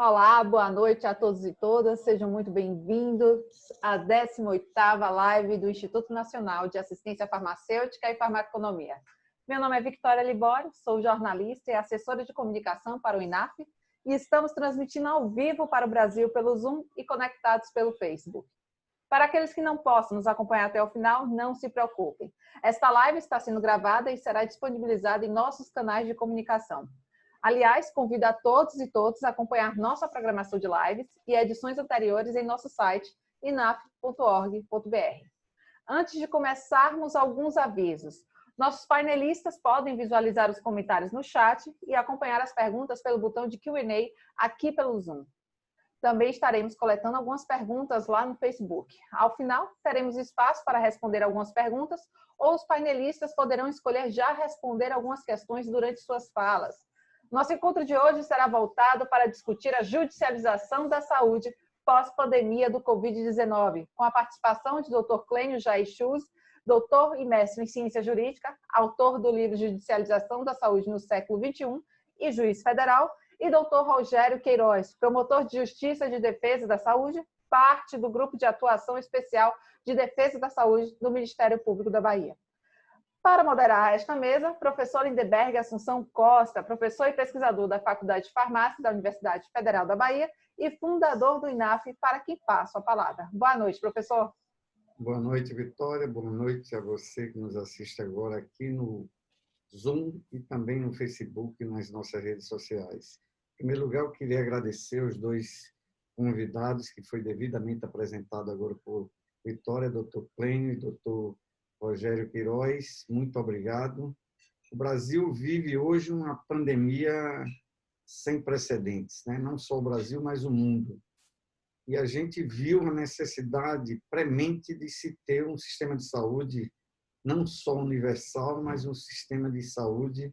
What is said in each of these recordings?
Olá, boa noite a todos e todas. Sejam muito bem-vindos à 18ª live do Instituto Nacional de Assistência Farmacêutica e Farmaconomia. Meu nome é Victoria Libório, sou jornalista e assessora de comunicação para o INAF e estamos transmitindo ao vivo para o Brasil pelo Zoom e conectados pelo Facebook. Para aqueles que não possam nos acompanhar até o final, não se preocupem. Esta live está sendo gravada e será disponibilizada em nossos canais de comunicação. Aliás, convido a todos e todas a acompanhar nossa programação de lives e edições anteriores em nosso site inaf.org.br. Antes de começarmos, alguns avisos. Nossos painelistas podem visualizar os comentários no chat e acompanhar as perguntas pelo botão de Q&A aqui pelo Zoom. Também estaremos coletando algumas perguntas lá no Facebook. Ao final, teremos espaço para responder algumas perguntas ou os painelistas poderão escolher já responder algumas questões durante suas falas. Nosso encontro de hoje será voltado para discutir a judicialização da saúde pós-pandemia do Covid-19, com a participação de Dr. Clênio Jair Schulz, doutor e mestre em ciência jurídica, autor do livro Judicialização da Saúde no século XXI e juiz federal, e Dr. Rogério Queiroz, promotor de Justiça de Defesa da Saúde, parte do Grupo de Atuação Especial de Defesa da Saúde do Ministério Público da Bahia. Para moderar esta mesa, professor Lindeberg Assunção Costa, professor e pesquisador da Faculdade de Farmácia da Universidade Federal da Bahia e fundador do INAF, para quem passo a palavra. Boa noite, professor. Boa noite, Vitória. Boa noite a você que nos assiste agora aqui no Zoom e também no Facebook e nas nossas redes sociais. Em primeiro lugar, eu queria agradecer os dois convidados que foi devidamente apresentado agora por Vitória, Dr. Clênio e Dr. Rogério Queiroz, muito obrigado. O Brasil vive hoje uma pandemia sem precedentes, né? Não só o Brasil, mas o mundo. E a gente viu a necessidade premente de se ter um sistema de saúde não só universal, mas um sistema de saúde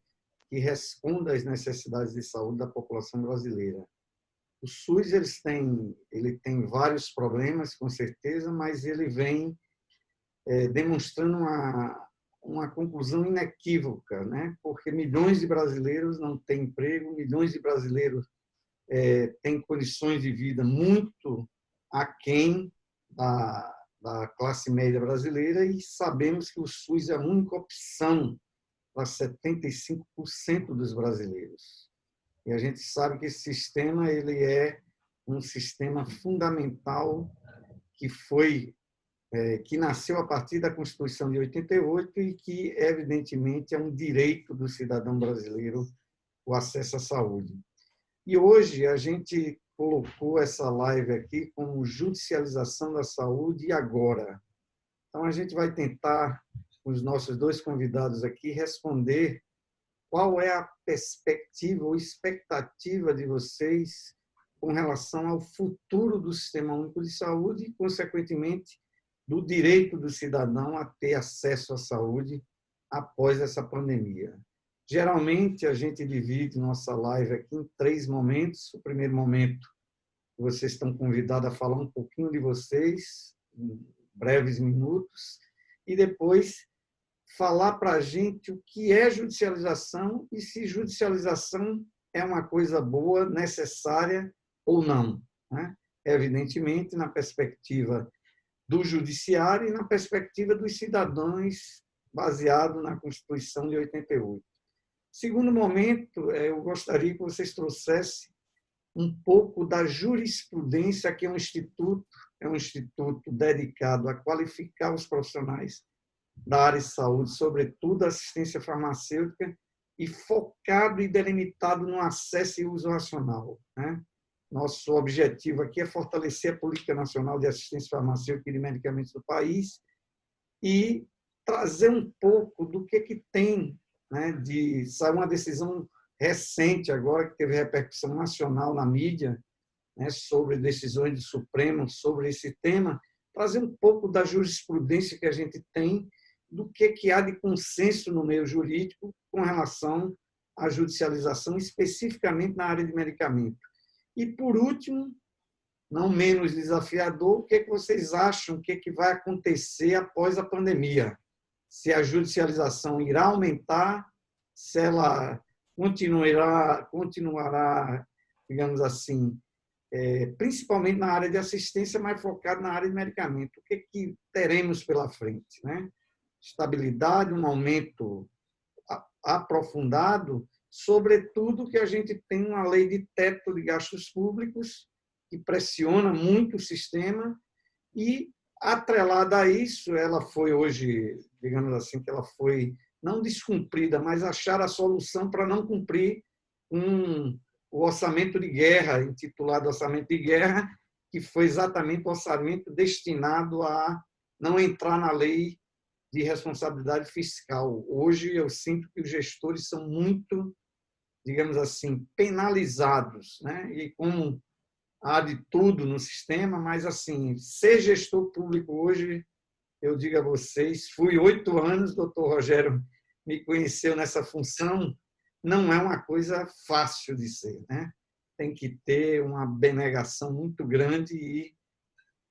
que responda às necessidades de saúde da população brasileira. O SUS ele tem vários problemas, com certeza, mas ele vem demonstrando uma conclusão inequívoca, né? Porque milhões de brasileiros não têm emprego, milhões de brasileiros têm condições de vida muito aquém da classe média brasileira e sabemos que o SUS é a única opção para 75% dos brasileiros. E a gente sabe que esse sistema ele é um sistema fundamental que nasceu a partir da Constituição de 88 e que, evidentemente, é um direito do cidadão brasileiro o acesso à saúde. E hoje a gente colocou essa live aqui como judicialização da saúde e agora. Então, a gente vai tentar, com os nossos dois convidados aqui, responder qual é a perspectiva ou expectativa de vocês com relação ao futuro do Sistema Único de Saúde e, consequentemente, do direito do cidadão a ter acesso à saúde após essa pandemia. Geralmente, a gente divide nossa live aqui em 3 momentos. O primeiro momento, vocês estão convidados a falar um pouquinho de vocês, em breves minutos, e depois falar para a gente o que é judicialização e se judicialização é uma coisa boa, necessária ou não, né? Evidentemente, na perspectiva do judiciário e na perspectiva dos cidadãos, baseado na Constituição de 88. Segundo momento, eu gostaria que vocês trouxessem um pouco da jurisprudência, que é um instituto dedicado a qualificar os profissionais da área de saúde, sobretudo a assistência farmacêutica, e focado e delimitado no acesso e uso racional, né? Nosso objetivo aqui é fortalecer a Política Nacional de Assistência Farmacêutica e de Medicamentos do país e trazer um pouco do que tem, né, saiu uma decisão recente agora, que teve repercussão nacional na mídia, né, sobre decisões do Supremo sobre esse tema, trazer um pouco da jurisprudência que a gente tem, do que há de consenso no meio jurídico com relação à judicialização, especificamente na área de medicamento. E, por último, não menos desafiador, o que vocês acham, o que vai acontecer após a pandemia? Se a judicialização irá aumentar, se ela continuará, digamos assim, principalmente na área de assistência, mas focado na área de medicamento. O que teremos pela frente, né? Estabilidade, um aumento aprofundado, sobretudo que a gente tem uma lei de teto de gastos públicos que pressiona muito o sistema e, atrelada a isso, ela foi hoje, digamos assim, que ela foi não descumprida, mas achar a solução para não cumprir o orçamento de guerra, intitulado orçamento de guerra, que foi exatamente o orçamento destinado a não entrar na lei de responsabilidade fiscal. Hoje eu sinto que os gestores são muito, digamos assim, penalizados, né? E como há de tudo no sistema, mas assim, ser gestor público hoje, eu digo a vocês, fui 8 anos, doutor Rogério me conheceu nessa função, não é uma coisa fácil de ser, né? Tem que ter uma abnegação muito grande e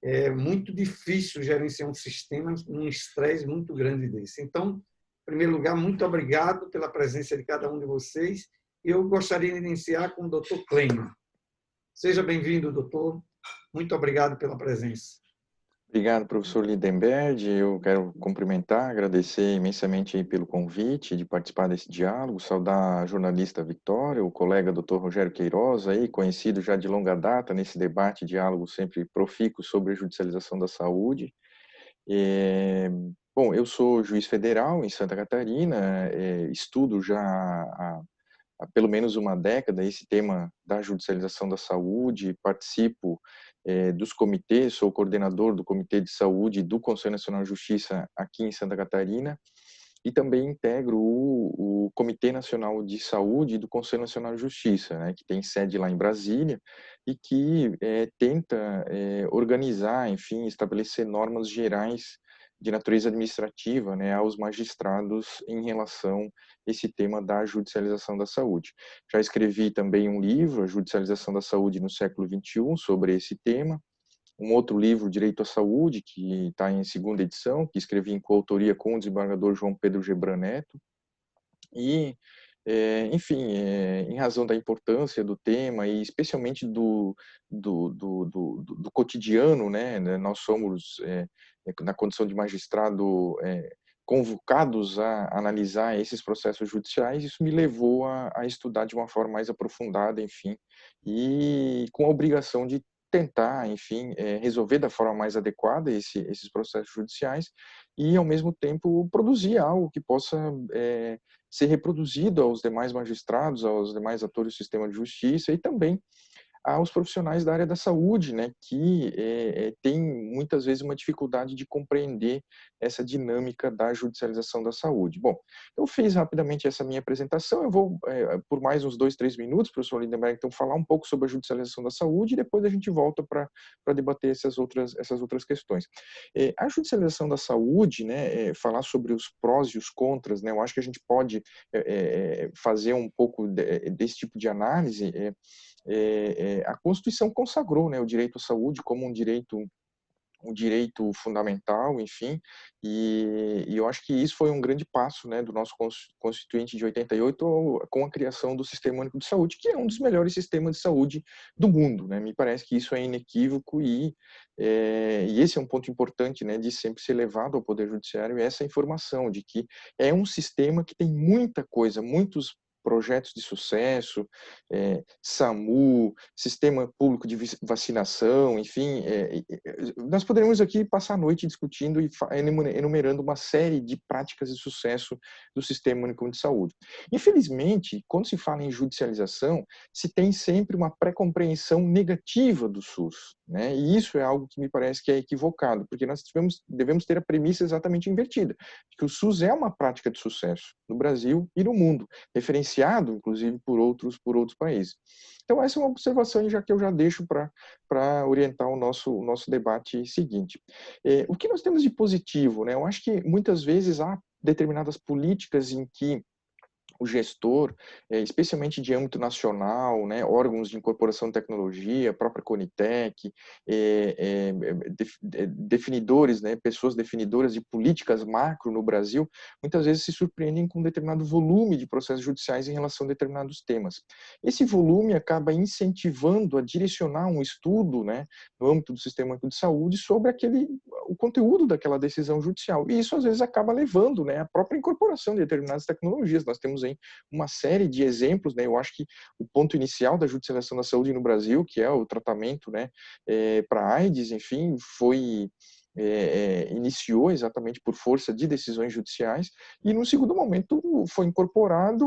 é muito difícil gerenciar um sistema num estresse muito grande desse. Então, em primeiro lugar, muito obrigado pela presença de cada um de vocês. Eu gostaria de iniciar com o doutor Clênio. Seja bem-vindo, doutor. Muito obrigado pela presença. Obrigado, professor Lindenberg. Eu quero cumprimentar, agradecer imensamente pelo convite de participar desse diálogo, saudar a jornalista Victória, o colega doutor Rogério Queiroz, aí, conhecido já de longa data nesse debate, diálogo sempre profícuo sobre a judicialização da saúde. Bom, eu sou juiz federal em Santa Catarina, estudo já há pelo menos uma década esse tema da judicialização da saúde, participo dos comitês, sou coordenador do Comitê de Saúde do Conselho Nacional de Justiça aqui em Santa Catarina e também integro o Comitê Nacional de Saúde do Conselho Nacional de Justiça, né, que tem sede lá em Brasília e que tenta organizar, enfim, estabelecer normas gerais de natureza administrativa, né, aos magistrados em relação a esse tema da judicialização da saúde. Já escrevi também um livro, A Judicialização da Saúde no Século XXI, sobre esse tema. Um outro livro, Direito à Saúde, que está em 2ª edição, que escrevi em coautoria com o desembargador João Pedro Gebran Neto. E, enfim, em razão da importância do tema e especialmente do cotidiano, né, nós somos, na condição de magistrado, convocados a analisar esses processos judiciais, isso me levou a estudar de uma forma mais aprofundada, enfim, e com a obrigação de tentar, enfim, resolver da forma mais adequada esses processos judiciais e, ao mesmo tempo, produzir algo que possa ser reproduzido aos demais magistrados, aos demais atores do sistema de justiça e também aos profissionais da área da saúde, né, que tem muitas vezes uma dificuldade de compreender essa dinâmica da judicialização da saúde. Bom, eu fiz rapidamente essa minha apresentação, eu vou, por mais uns 2, 3 minutos, professor Lindenberg, então falar um pouco sobre a judicialização da saúde e depois a gente volta para debater essas outras questões. A judicialização da saúde, né, falar sobre os prós e os contras, né, eu acho que a gente pode fazer um pouco desse tipo de análise. A Constituição consagrou, né, o direito à saúde como um direito fundamental, enfim, e eu acho que isso foi um grande passo, né, do nosso Constituinte de 88 com a criação do Sistema Único de Saúde, que é um dos melhores sistemas de saúde do mundo, né, me parece que isso é inequívoco e esse é um ponto importante, né, de sempre ser levado ao Poder Judiciário, essa informação de que é um sistema que tem muita coisa, muitos projetos de sucesso, SAMU, Sistema Público de Vacinação, enfim, nós poderíamos aqui passar a noite discutindo e enumerando uma série de práticas de sucesso do Sistema Único de Saúde. Infelizmente, quando se fala em judicialização, se tem sempre uma pré-compreensão negativa do SUS, né? E isso é algo que me parece que é equivocado, porque nós devemos ter a premissa exatamente invertida, de que o SUS é uma prática de sucesso no Brasil e no mundo, referenciado, inclusive, por outros países. Então, essa é uma observação que eu já deixo para orientar o nosso debate seguinte. O que nós temos de positivo, né? Eu acho que, muitas vezes, há determinadas políticas em que o gestor, especialmente de âmbito nacional, né, órgãos de incorporação de tecnologia, a própria Conitec, definidores, né, pessoas definidoras de políticas macro no Brasil, muitas vezes se surpreendem com um determinado volume de processos judiciais em relação a determinados temas. Esse volume acaba incentivando a direcionar um estudo, né, no âmbito do Sistema Único de Saúde sobre o conteúdo daquela decisão judicial. E isso, às vezes, acaba levando, né, à própria incorporação de determinadas tecnologias. Nós temos aí uma série de exemplos, né? Eu acho que o ponto inicial da judicialização da saúde no Brasil, que é o tratamento, né, para AIDS, enfim, iniciou exatamente por força de decisões judiciais e, no segundo momento, foi incorporado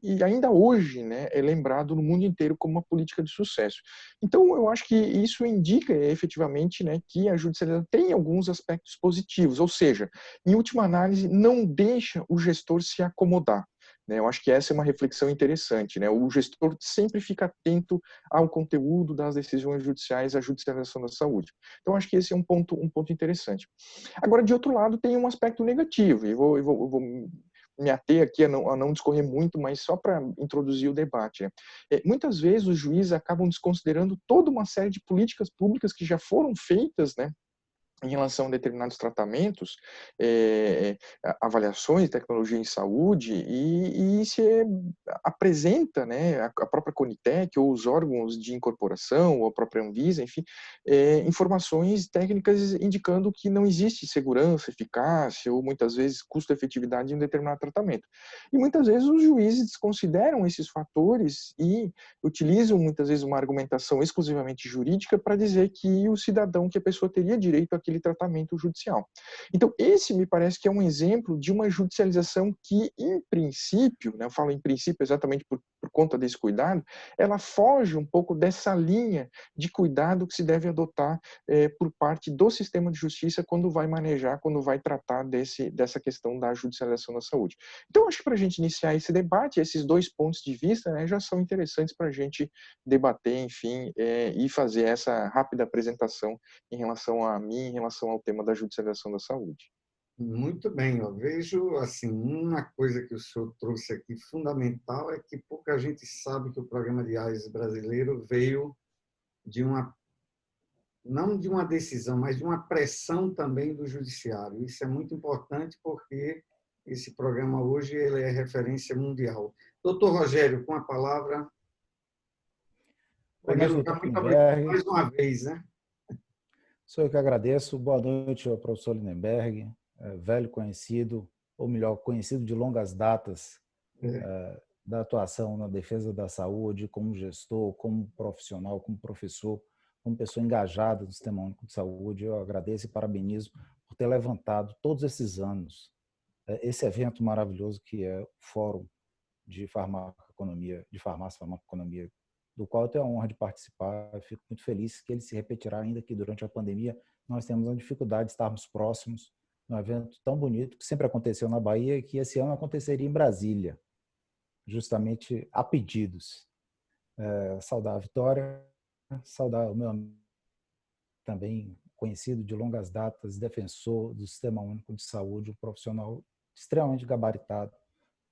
e ainda hoje, né, é lembrado no mundo inteiro como uma política de sucesso. Então, eu acho que isso indica efetivamente, né, que a judicialização tem alguns aspectos positivos, ou seja, em última análise, não deixa o gestor se acomodar. Eu acho que essa é uma reflexão interessante, né? O gestor sempre fica atento ao conteúdo das decisões judiciais, à judicialização da saúde. Então, acho que esse é um ponto interessante. Agora, de outro lado, tem um aspecto negativo, e vou me ater aqui a não discorrer muito, mas só para introduzir o debate. Né? Muitas vezes os juízes acabam desconsiderando toda uma série de políticas públicas que já foram feitas, né, em relação a determinados tratamentos, avaliações de tecnologia em saúde, e se apresenta, né, a própria Conitec, ou os órgãos de incorporação, ou a própria Anvisa, enfim, informações técnicas indicando que não existe segurança, eficácia, ou muitas vezes custo-efetividade em um determinado tratamento. E muitas vezes os juízes desconsideram esses fatores e utilizam muitas vezes uma argumentação exclusivamente jurídica para dizer que o cidadão, que a pessoa teria direito àquele tratamento judicial. Então, esse me parece que é um exemplo de uma judicialização que, em princípio, né, eu falo em princípio exatamente por conta desse cuidado, ela foge um pouco dessa linha de cuidado que se deve adotar por parte do sistema de justiça quando vai manejar, quando vai tratar dessa questão da judicialização da saúde. Então, acho que para a gente iniciar esse debate, esses dois pontos de vista, né, já são interessantes para a gente debater, enfim, e fazer essa rápida apresentação em relação a mim, em relação ao tema da judicialização da saúde. Muito bem, eu vejo assim, uma coisa que o senhor trouxe aqui fundamental é que pouca gente sabe que o programa de AIDS brasileiro veio de não de uma decisão, mas de uma pressão também do judiciário. Isso é muito importante porque esse programa hoje ele é referência mundial. Doutor Rogério, com a palavra. Em Boa primeiro noite, lugar, doutor muito obrigado Lindenberg. mais uma vez, né? Sou eu que agradeço. Boa noite ao professor Lindenberg, velho conhecido, ou melhor, conhecido de longas datas da atuação na defesa da saúde, como gestor, como profissional, como professor, como pessoa engajada no Sistema Único de Saúde. Eu agradeço e parabenizo por ter levantado todos esses anos esse evento maravilhoso que é o Fórum de Farmacoeconomia, de Farmácia e Farmacoeconomia, do qual eu tenho a honra de participar. Eu fico muito feliz que ele se repetirá, ainda que durante a pandemia nós temos uma dificuldade de estarmos próximos num evento tão bonito que sempre aconteceu na Bahia e que esse ano aconteceria em Brasília, justamente a pedidos. Saudar a Vitória, saudar o meu amigo, também conhecido de longas datas, defensor do Sistema Único de Saúde, um profissional extremamente gabaritado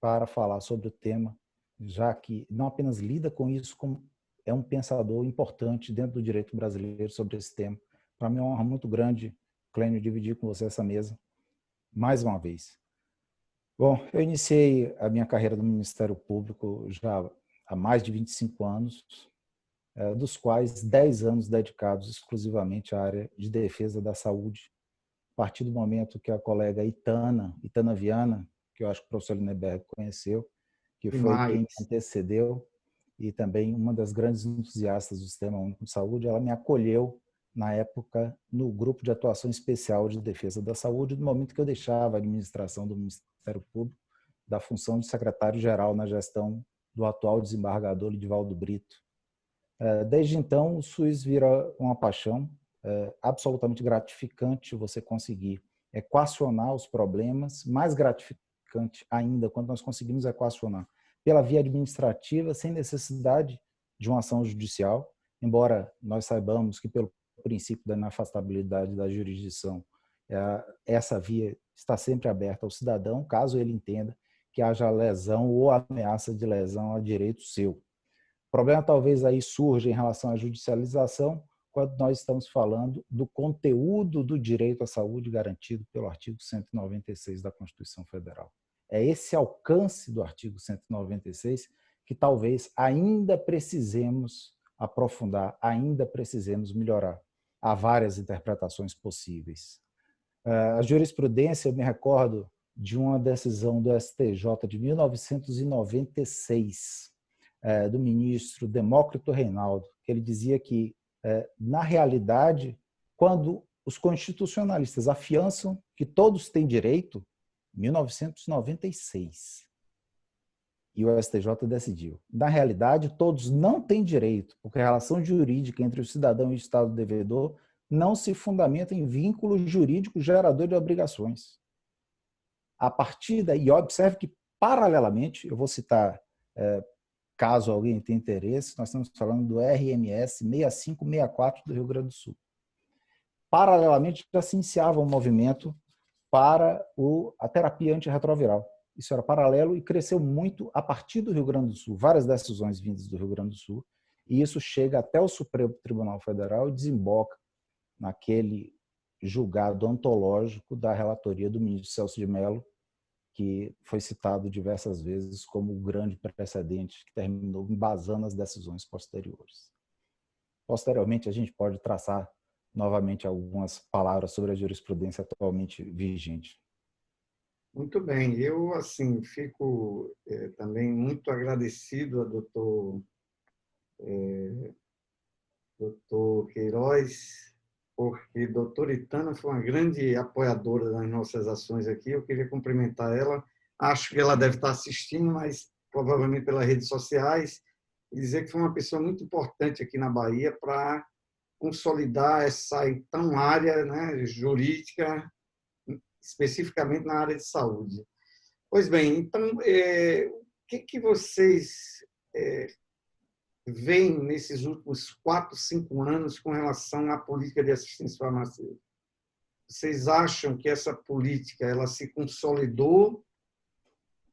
para falar sobre o tema, já que não apenas lida com isso, como é um pensador importante dentro do direito brasileiro sobre esse tema. Para mim é uma honra muito grande, Clênio, dividir com você essa mesa mais uma vez. Bom, eu iniciei a minha carreira no Ministério Público já há mais de 25 anos, dos quais 10 anos dedicados exclusivamente à área de defesa da saúde. A partir do momento que a colega Itana Viana, que eu acho que o professor Lindenberg conheceu, que foi quem me antecedeu e também uma das grandes entusiastas do Sistema Único de Saúde, ela me acolheu na época no Grupo de Atuação Especial de Defesa da Saúde, no momento que eu deixava a administração do Ministério Público, da função de secretário-geral na gestão do atual desembargador Lidivaldo Brito. Desde então, o SUS vira uma paixão, absolutamente gratificante você conseguir equacionar os problemas, mais gratificante ainda quando nós conseguimos equacionar pela via administrativa, sem necessidade de uma ação judicial, embora nós saibamos que pelo princípio da inafastabilidade da jurisdição, essa via está sempre aberta ao cidadão, caso ele entenda que haja lesão ou ameaça de lesão a direito seu. O problema talvez aí surja em relação à judicialização, quando nós estamos falando do conteúdo do direito à saúde garantido pelo artigo 196 da Constituição Federal. É esse alcance do artigo 196 que talvez ainda precisemos aprofundar, ainda precisemos melhorar. Há várias interpretações possíveis. A jurisprudência, eu me recordo de uma decisão do STJ de 1996, do ministro Demócrito Reinaldo, que ele dizia que, na realidade, quando os constitucionalistas afiançam que todos têm direito, 1996, e o STJ decidiu. Na realidade, todos não têm direito, porque a relação jurídica entre o cidadão e o Estado devedor não se fundamenta em vínculo jurídico gerador de obrigações. A partir daí, observe que, paralelamente, eu vou citar, caso alguém tenha interesse, nós estamos falando do RMS 6564 do Rio Grande do Sul. Paralelamente, já se iniciava um movimento para a terapia antirretroviral. Isso era paralelo e cresceu muito a partir do Rio Grande do Sul, várias decisões vindas do Rio Grande do Sul, e isso chega até o Supremo Tribunal Federal e desemboca naquele julgado ontológico da relatoria do ministro Celso de Mello, que foi citado diversas vezes como o grande precedente que terminou embasando as decisões posteriores. Posteriormente, a gente pode traçar novamente algumas palavras sobre a jurisprudência atualmente vigente. Muito bem. Eu, assim, fico também muito agradecido a doutor Queiroz, porque a doutora Itana foi uma grande apoiadora das nossas ações aqui. Eu queria cumprimentar ela. Acho que ela deve estar assistindo, mas provavelmente pelas redes sociais, e dizer que foi uma pessoa muito importante aqui na Bahia para consolidar essa então área, né, jurídica, especificamente na área de saúde. Pois bem, então, o que vocês veem nesses últimos 4, 5 anos com relação à política de assistência farmacêutica? Vocês acham que essa política ela se consolidou?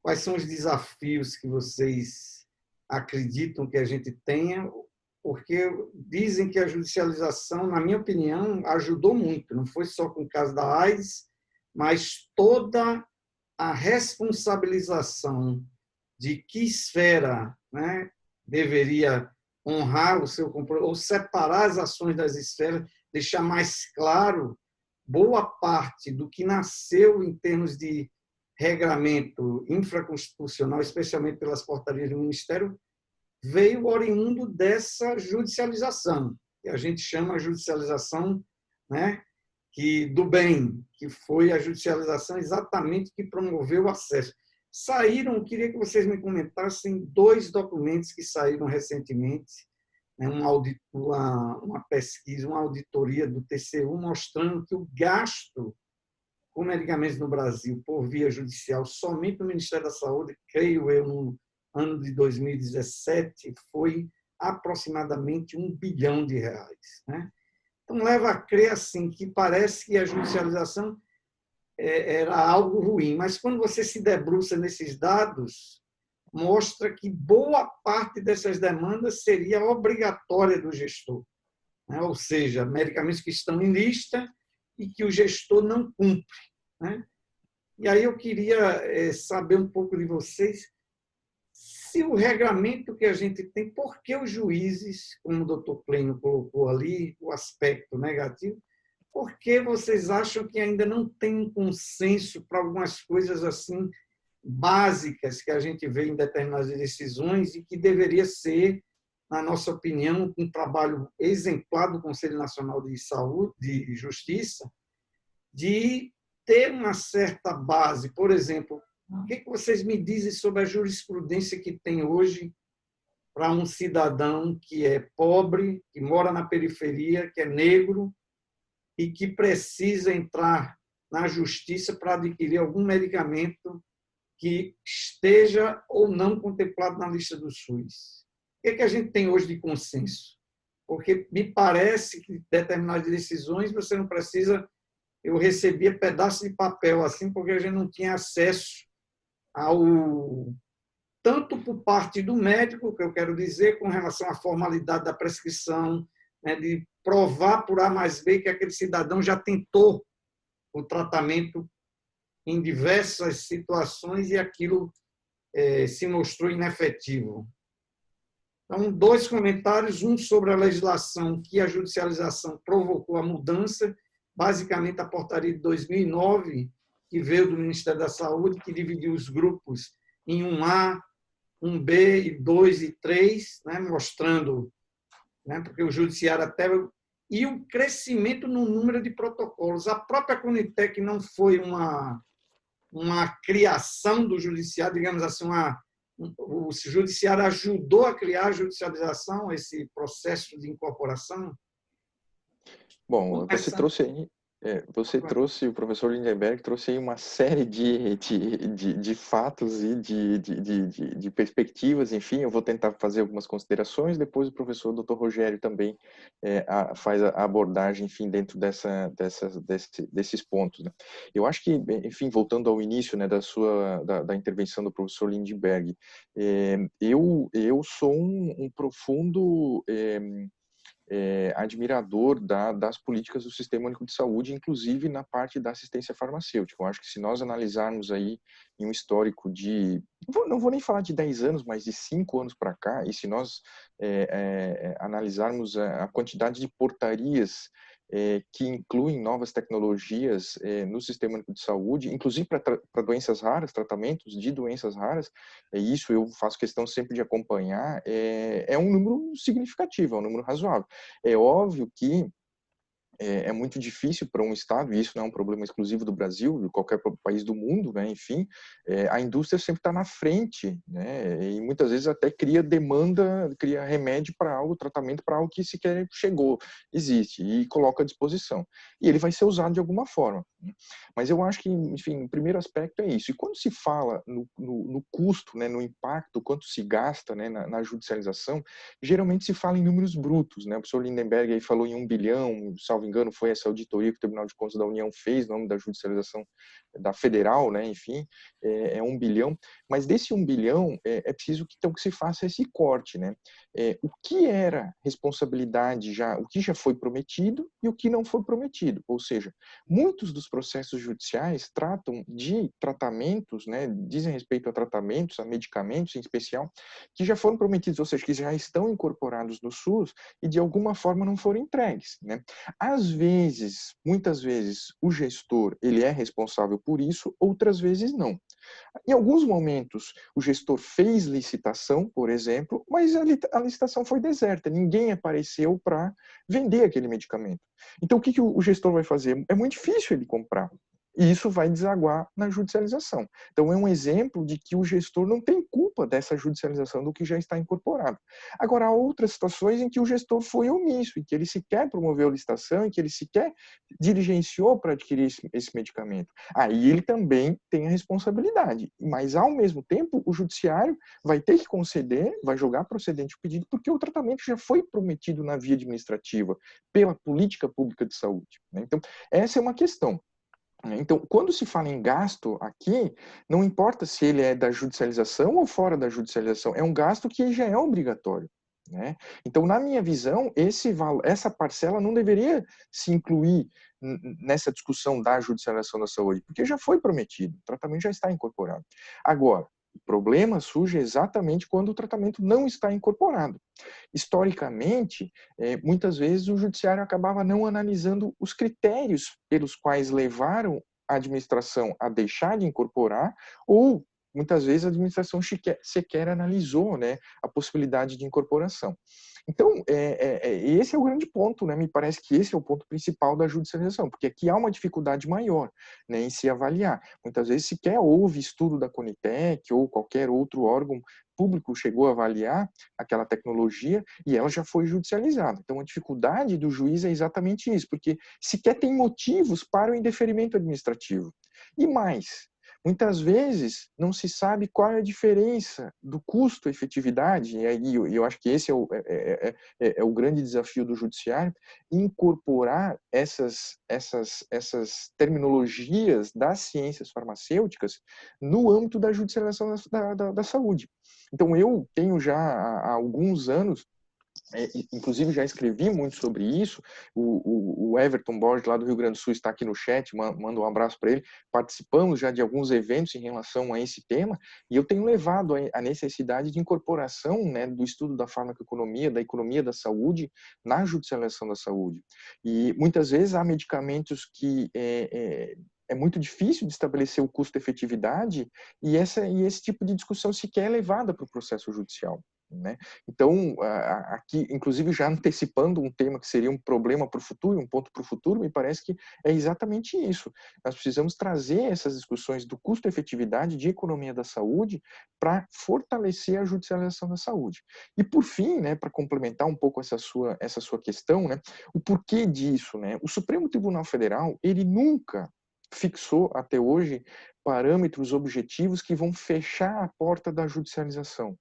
Quais são os desafios que vocês acreditam que a gente tenha? Porque dizem que a judicialização, na minha opinião, ajudou muito. Não foi só com o caso da AIDS, mas toda a responsabilização de que esfera, né, deveria honrar o seu compromisso, ou separar as ações das esferas, deixar mais claro boa parte do que nasceu em termos de regramento infraconstitucional, especialmente pelas portarias do Ministério, veio oriundo dessa judicialização, que a gente chama a judicialização, né, do bem, que foi a judicialização exatamente que promoveu o acesso. Saíram, queria que vocês me comentassem 2 documentos que saíram recentemente, né, uma pesquisa, uma auditoria do TCU, mostrando que o gasto com medicamentos no Brasil por via judicial, somente no Ministério da Saúde, creio eu, no ano de 2017, foi aproximadamente R$1 bilhão, né? Então, leva a crer assim, que parece que a judicialização era algo ruim, mas quando você se debruça nesses dados, mostra que boa parte dessas demandas seria obrigatória do gestor, né? Ou seja, medicamentos que estão em lista e que o gestor não cumpre, né? E aí eu queria saber um pouco de vocês, se o regramento que a gente tem, por que os juízes, como o doutor Plínio colocou ali, o aspecto negativo, por que vocês acham que ainda não tem um consenso para algumas coisas assim básicas que a gente vê em determinadas decisões e que deveria ser, na nossa opinião, um trabalho exemplar do Conselho Nacional de Saúde, de Justiça, de ter uma certa base? Por exemplo, o que vocês me dizem sobre a jurisprudência que tem hoje para um cidadão que é pobre, que mora na periferia, que é negro e que precisa entrar na justiça para adquirir algum medicamento que esteja ou não contemplado na lista do SUS? O que a gente tem hoje de consenso? Porque me parece que determinadas decisões você não precisa... Eu recebia pedaços de papel assim, porque a gente não tinha acesso tanto por parte do médico, que eu quero dizer, com relação à formalidade da prescrição, né, de provar por A mais B que aquele cidadão já tentou o tratamento em diversas situações e aquilo se mostrou inefetivo. Então, 2 comentários, um sobre a legislação que a judicialização provocou a mudança, basicamente a portaria de 2009, que veio do Ministério da Saúde, que dividiu os grupos em 1A, 1B, 2 e 3, né, mostrando, né, porque o judiciário até... E o crescimento no número de protocolos. A própria Conitec não foi uma criação do judiciário, digamos assim, o judiciário ajudou a criar a judicialização, esse processo de incorporação? Bom, o professor Lindenberg trouxe aí uma série de fatos e de perspectivas, enfim, eu vou tentar fazer algumas considerações, depois o professor Dr. Rogério também faz a abordagem, enfim, dentro desses pontos, né? Eu acho que, enfim, voltando ao início, né, da intervenção do professor Lindenberg, eu sou um profundo... admirador das políticas do Sistema Único de Saúde, inclusive na parte da assistência farmacêutica. Eu acho que se nós analisarmos aí em um histórico de, não vou nem falar de 10 anos, mas de 5 anos para cá, e se nós analisarmos a quantidade de portarias que incluem novas tecnologias no Sistema Único de Saúde, inclusive para doenças raras, tratamentos de doenças raras, isso eu faço questão sempre de acompanhar, é um número significativo, é um número razoável. É óbvio que é muito difícil para um Estado, e isso não é um problema exclusivo do Brasil, de qualquer país do mundo, né? Enfim, a indústria sempre está na frente, né? E muitas vezes até cria demanda, cria remédio para algo, tratamento para algo que sequer chegou, existe, e coloca à disposição. E ele vai ser usado de alguma forma. Mas eu acho que, enfim, o primeiro aspecto é isso. E quando se fala no custo, né, no impacto, quanto se gasta, né, na judicialização, geralmente se fala em números brutos, né? O professor Lindenberg aí falou em 1 bilhão, salvo engano, foi essa auditoria que o Tribunal de Contas da União fez, no nome da judicialização da federal, né? Enfim, 1 bilhão. Mas desse 1 bilhão, é preciso que, então, que se faça esse corte, né? O que era responsabilidade o que já foi prometido e o que não foi prometido. Ou seja, muitos dos processos judiciais tratam de tratamentos, né? Dizem respeito a tratamentos, a medicamentos em especial, que já foram prometidos, ou seja, que já estão incorporados no SUS e de alguma forma não foram entregues, né? Às vezes, muitas vezes, o gestor ele é responsável por isso, outras vezes não. Em alguns momentos, o gestor fez licitação, por exemplo, mas a licitação foi deserta, ninguém apareceu para vender aquele medicamento. Então, o que o gestor vai fazer? É muito difícil ele comprar. E isso vai desaguar na judicialização. Então, é um exemplo de que o gestor não tem culpa dessa judicialização do que já está incorporado. Agora, há outras situações em que o gestor foi omisso, em que ele sequer promoveu a licitação, em que ele sequer diligenciou para adquirir esse medicamento. Aí ele também tem a responsabilidade. Mas, ao mesmo tempo, o judiciário vai ter que conceder, vai jogar procedente o pedido, porque o tratamento já foi prometido na via administrativa, pela política pública de saúde. Então, essa é uma questão. Então, quando se fala em gasto aqui, não importa se ele é da judicialização ou fora da judicialização, é um gasto que já é obrigatório, né? Então, na minha visão, essa parcela não deveria se incluir nessa discussão da judicialização da saúde, porque já foi prometido, o tratamento já está incorporado. Agora, o problema surge exatamente quando o tratamento não está incorporado. Historicamente, muitas vezes o judiciário acabava não analisando os critérios pelos quais levaram a administração a deixar de incorporar, ou muitas vezes a administração sequer analisou, né, a possibilidade de incorporação. Então, esse é o grande ponto, né? Me parece que esse é o ponto principal da judicialização, porque aqui há uma dificuldade maior, né, em se avaliar. Muitas vezes sequer houve estudo da Conitec ou qualquer outro órgão público chegou a avaliar aquela tecnologia e ela já foi judicializada. Então, a dificuldade do juiz é exatamente isso, porque sequer tem motivos para o indeferimento administrativo. E mais, muitas vezes não se sabe qual é a diferença do custo-efetividade, e aí eu acho que esse é o grande desafio do judiciário, incorporar essas terminologias das ciências farmacêuticas no âmbito da judicialização da saúde. Então, eu tenho já há alguns anos, inclusive já escrevi muito sobre isso, o Everton Borges, lá do Rio Grande do Sul, está aqui no chat, mando um abraço para ele, participamos já de alguns eventos em relação a esse tema, e eu tenho levado a necessidade de incorporação, né, do estudo da farmacoeconomia, da economia da saúde, na judicialização da saúde. E muitas vezes há medicamentos que é muito difícil de estabelecer o custo-efetividade, e esse tipo de discussão sequer é levada para o processo judicial, né? Então, aqui, inclusive já antecipando um tema que seria um problema para o futuro, um ponto para o futuro, me parece que é exatamente isso. Nós precisamos trazer essas discussões do custo-efetividade, de economia da saúde, para fortalecer a judicialização da saúde. E, por fim, né, para complementar um pouco essa sua questão, né, o porquê disso, né? O Supremo Tribunal Federal, ele nunca fixou, até hoje, parâmetros objetivos que vão fechar a porta da judicialização.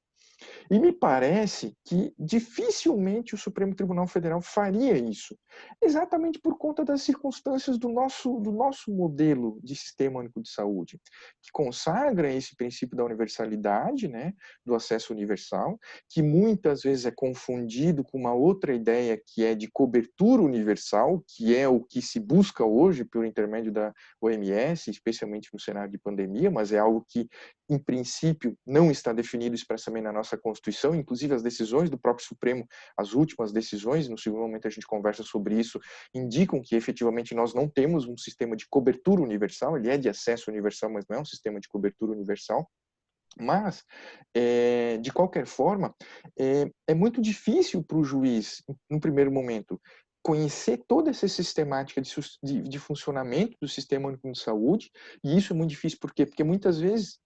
E me parece que dificilmente o Supremo Tribunal Federal faria isso, exatamente por conta das circunstâncias do nosso modelo de sistema único de saúde, que consagra esse princípio da universalidade, né, do acesso universal, que muitas vezes é confundido com uma outra ideia que é de cobertura universal, que é o que se busca hoje por intermédio da OMS, especialmente no cenário de pandemia, mas é algo que, em princípio, não está definido expressamente na nossa Constituição, inclusive as decisões do próprio Supremo, as últimas decisões, no segundo momento a gente conversa sobre isso, indicam que efetivamente nós não temos um sistema de cobertura universal, ele é de acesso universal, mas não é um sistema de cobertura universal. Mas, de qualquer forma, é muito difícil para o juiz, no primeiro momento, conhecer toda essa sistemática de funcionamento do Sistema Único de Saúde, e isso é muito difícil, por quê? Porque muitas vezes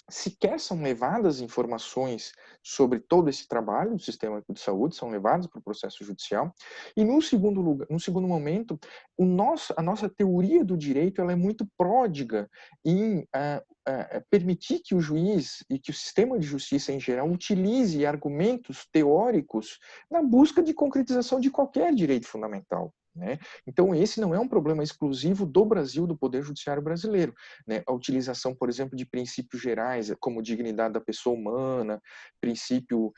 sequer são levadas informações sobre todo esse trabalho do Sistema Único de Saúde, são levadas para o processo judicial. E num segundo momento, a nossa teoria do direito ela é muito pródiga em permitir que o juiz e que o sistema de justiça em geral utilize argumentos teóricos na busca de concretização de qualquer direito fundamental, né? Então, esse não é um problema exclusivo do Brasil, do Poder Judiciário brasileiro, né? A utilização, por exemplo, de princípios gerais, como dignidade da pessoa humana, princípio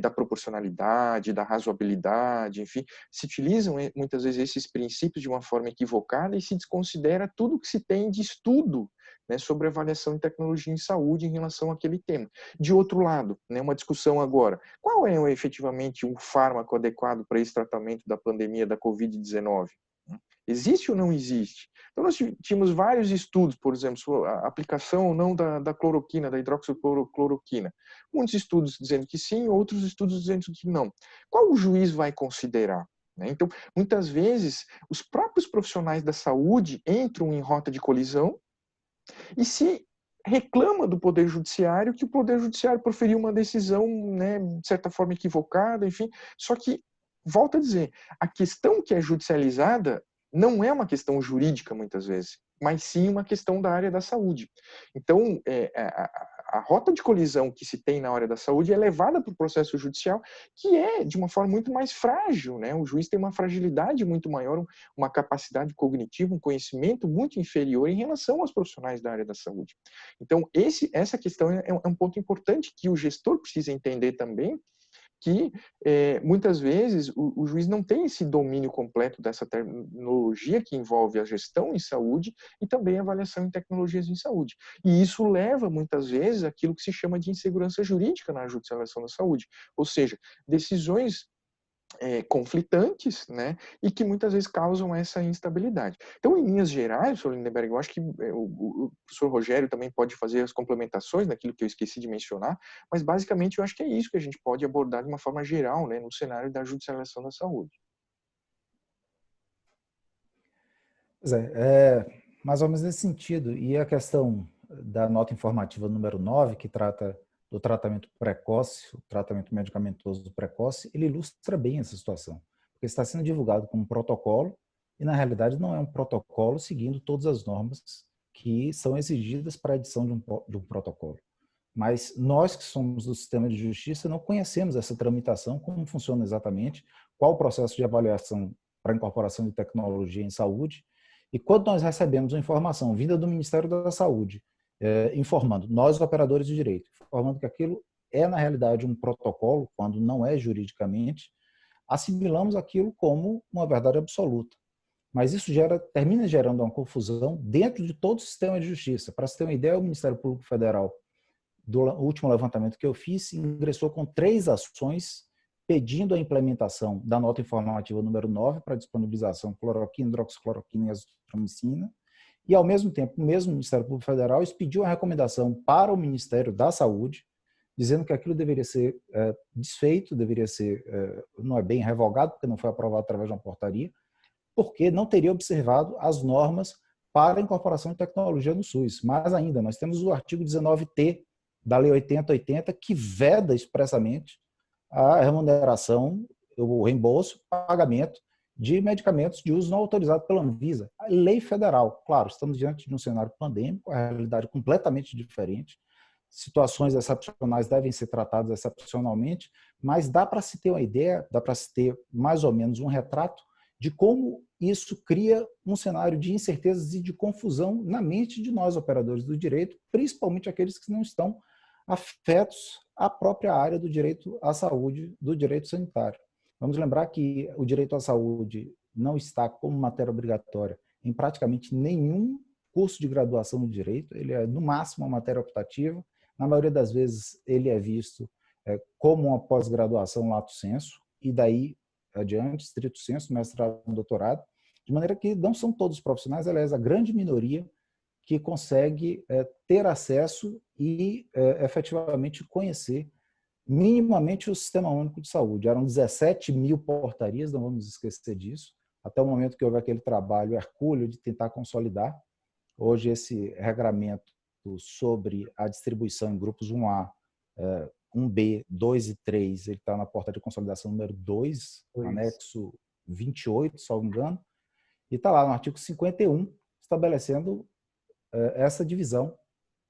da proporcionalidade, da razoabilidade, enfim, se utilizam muitas vezes esses princípios de uma forma equivocada e se desconsidera tudo que se tem de estudo, né, sobre avaliação de tecnologia em saúde em relação àquele tema. De outro lado, né, uma discussão agora, qual é efetivamente um fármaco adequado para esse tratamento da pandemia da Covid-19? Existe ou não existe? Então, nós tínhamos vários estudos, por exemplo, a aplicação ou não da cloroquina, da hidroxicloroquina. Muitos estudos dizendo que sim, outros estudos dizendo que não. Qual o juiz vai considerar? Então, muitas vezes, os próprios profissionais da saúde entram em rota de colisão e se reclama do Poder Judiciário que o Poder Judiciário proferiu uma decisão, né, de certa forma equivocada, enfim. Só que, volto a dizer, a questão que é judicializada não é uma questão jurídica, muitas vezes, mas sim uma questão da área da saúde. Então, a rota de colisão que se tem na área da saúde é levada para o processo judicial, que é de uma forma muito mais frágil, né? O juiz tem uma fragilidade muito maior, uma capacidade cognitiva, um conhecimento muito inferior em relação aos profissionais da área da saúde. Então, essa questão é um ponto importante que o gestor precisa entender também, que muitas vezes o juiz não tem esse domínio completo dessa terminologia que envolve a gestão em saúde e também a avaliação em tecnologias em saúde. E isso leva, muitas vezes, àquilo que se chama de insegurança jurídica na judicialização da saúde, ou seja, decisões conflitantes, né, e que muitas vezes causam essa instabilidade. Então, em linhas gerais, professor Lindenberg, eu acho que o professor Rogério também pode fazer as complementações naquilo que eu esqueci de mencionar, mas basicamente eu acho que é isso que a gente pode abordar de uma forma geral, né, no cenário da judicialização da saúde. Pois é, mais ou menos nesse sentido. E a questão da nota informativa número 9, que trata do tratamento precoce, o tratamento medicamentoso precoce, ele ilustra bem essa situação, porque está sendo divulgado como um protocolo e, na realidade, não é um protocolo seguindo todas as normas que são exigidas para a edição de um protocolo. Mas nós que somos do sistema de justiça não conhecemos essa tramitação, como funciona exatamente, qual o processo de avaliação para incorporação de tecnologia em saúde. E quando nós recebemos uma informação vinda do Ministério da Saúde, informando, nós operadores de direito, informando que aquilo é na realidade um protocolo, quando não é juridicamente, assimilamos aquilo como uma verdade absoluta. Mas isso termina gerando uma confusão dentro de todo o sistema de justiça. Para você ter uma ideia, o Ministério Público Federal, do último levantamento que eu fiz, ingressou com 3 ações pedindo a implementação da nota informativa número 9 para disponibilização de cloroquina, hidroxicloroquina e azitromicina, e, ao mesmo tempo, o mesmo Ministério Público Federal expediu uma recomendação para o Ministério da Saúde, dizendo que aquilo deveria ser desfeito, deveria ser, não é bem revogado, porque não foi aprovado através de uma portaria, porque não teria observado as normas para a incorporação de tecnologia no SUS. Mais ainda, nós temos o artigo 19T da Lei 8080, que veda expressamente a remuneração, o reembolso, o pagamento de medicamentos de uso não autorizado pela Anvisa. A lei federal, claro, estamos diante de um cenário pandêmico, a realidade é completamente diferente, situações excepcionais devem ser tratadas excepcionalmente, mas dá para se ter uma ideia, dá para se ter mais ou menos um retrato de como isso cria um cenário de incertezas e de confusão na mente de nós, operadores do direito, principalmente aqueles que não estão afetos à própria área do direito à saúde, do direito sanitário. Vamos lembrar que o direito à saúde não está como matéria obrigatória em praticamente nenhum curso de graduação no direito, ele é no máximo uma matéria optativa, na maioria das vezes ele é visto como uma pós-graduação lato sensu, e daí adiante, estrito sensu, mestrado, doutorado, de maneira que não são todos os profissionais, aliás, a grande minoria que consegue ter acesso e efetivamente conhecer minimamente o Sistema Único de Saúde. Eram 17 mil portarias, não vamos esquecer disso, até o momento que houve aquele trabalho hercúleo de tentar consolidar. Hoje esse regramento sobre a distribuição em grupos 1A, 1B, 2 e 3, ele está na porta de consolidação número 2, anexo 28, se não me engano, e está lá no artigo 51, estabelecendo essa divisão,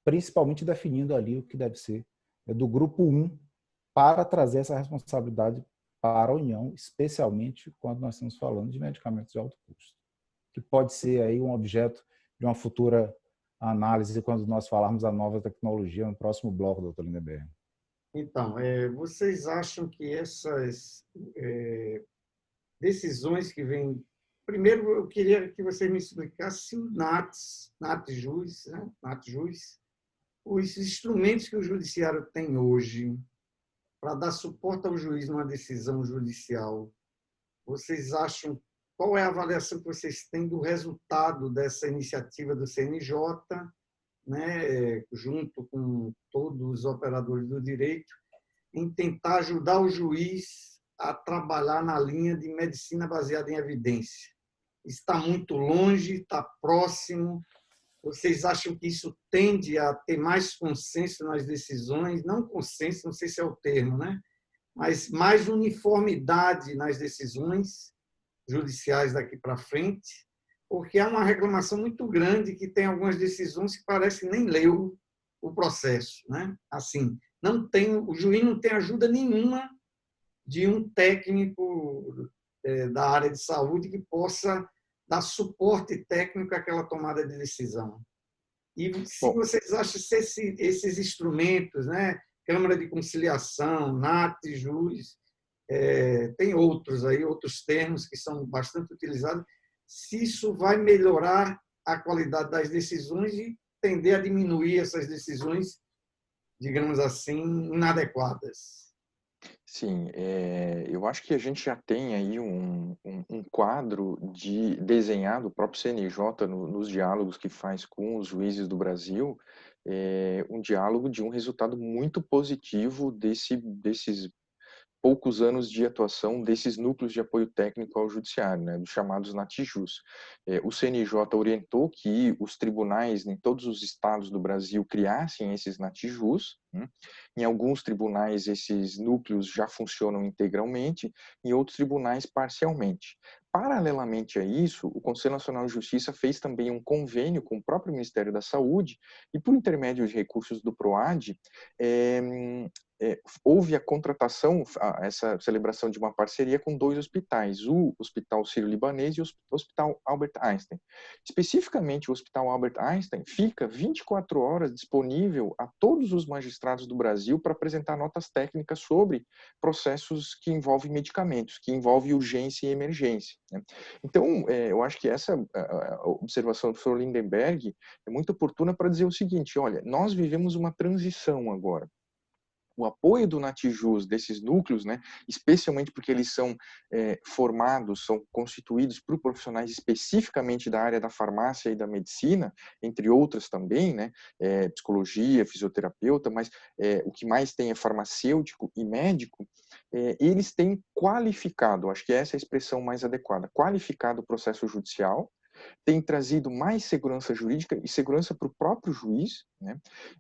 principalmente definindo ali o que deve ser do grupo 1, para trazer essa responsabilidade para a União, especialmente quando nós estamos falando de medicamentos de alto custo, que pode ser aí um objeto de uma futura análise quando nós falarmos da nova tecnologia no próximo bloco, doutor Lindenberg. Então, vocês acham que essas decisões que vêm... Primeiro, eu queria que você me explicasse o NAT-JUS, né? NAT-JUS, os instrumentos que o judiciário tem hoje para dar suporte ao juiz numa decisão judicial. Vocês acham, qual é a avaliação que vocês têm do resultado dessa iniciativa do CNJ, né, junto com todos os operadores do direito, em tentar ajudar o juiz a trabalhar na linha de medicina baseada em evidência? Está muito longe, está próximo? Vocês acham que isso tende a ter mais consenso nas decisões? Não consenso, não sei se é o termo, né? Mas mais uniformidade nas decisões judiciais daqui para frente, porque há uma reclamação muito grande que tem algumas decisões que parecem nem leu o processo, né? Assim, o juiz não tem ajuda nenhuma de um técnico da área de saúde que possa dar suporte técnico àquela tomada de decisão. E se vocês acham que esses instrumentos, né, Câmara de Conciliação, NAT, JUS, tem outros aí, outros termos que são bastante utilizados, se isso vai melhorar a qualidade das decisões e tender a diminuir essas decisões, digamos assim, inadequadas. Sim, eu acho que a gente já tem aí um quadro desenhado, o próprio CNJ, nos diálogos que faz com os juízes do Brasil, um diálogo de um resultado muito positivo desses poucos anos de atuação desses núcleos de apoio técnico ao judiciário, né, dos chamados NATJUS. O CNJ orientou que os tribunais em todos os estados do Brasil criassem esses NATJUS. Em alguns tribunais esses núcleos já funcionam integralmente, em outros tribunais parcialmente. Paralelamente a isso, o Conselho Nacional de Justiça fez também um convênio com o próprio Ministério da Saúde e, por intermédio de recursos do PROAD, houve a contratação, essa celebração de uma parceria com 2 hospitais, o Hospital Sírio-Libanês e o Hospital Albert Einstein. Especificamente, o Hospital Albert Einstein fica 24 horas disponível a todos os magistrados do Brasil para apresentar notas técnicas sobre processos que envolvem medicamentos, que envolvem urgência e emergência, né? Então, eu acho que essa observação do professor Lindenberg é muito oportuna para dizer o seguinte: olha, nós vivemos uma transição agora. O apoio do NATJUS, desses núcleos, né, especialmente porque eles são formados, são constituídos por profissionais especificamente da área da farmácia e da medicina, entre outras também, né, psicologia, fisioterapeuta, mas o que mais tem é farmacêutico e médico, eles têm qualificado, acho que essa é a expressão mais adequada, qualificado o processo judicial, tem trazido mais segurança jurídica e segurança para o próprio juiz, né,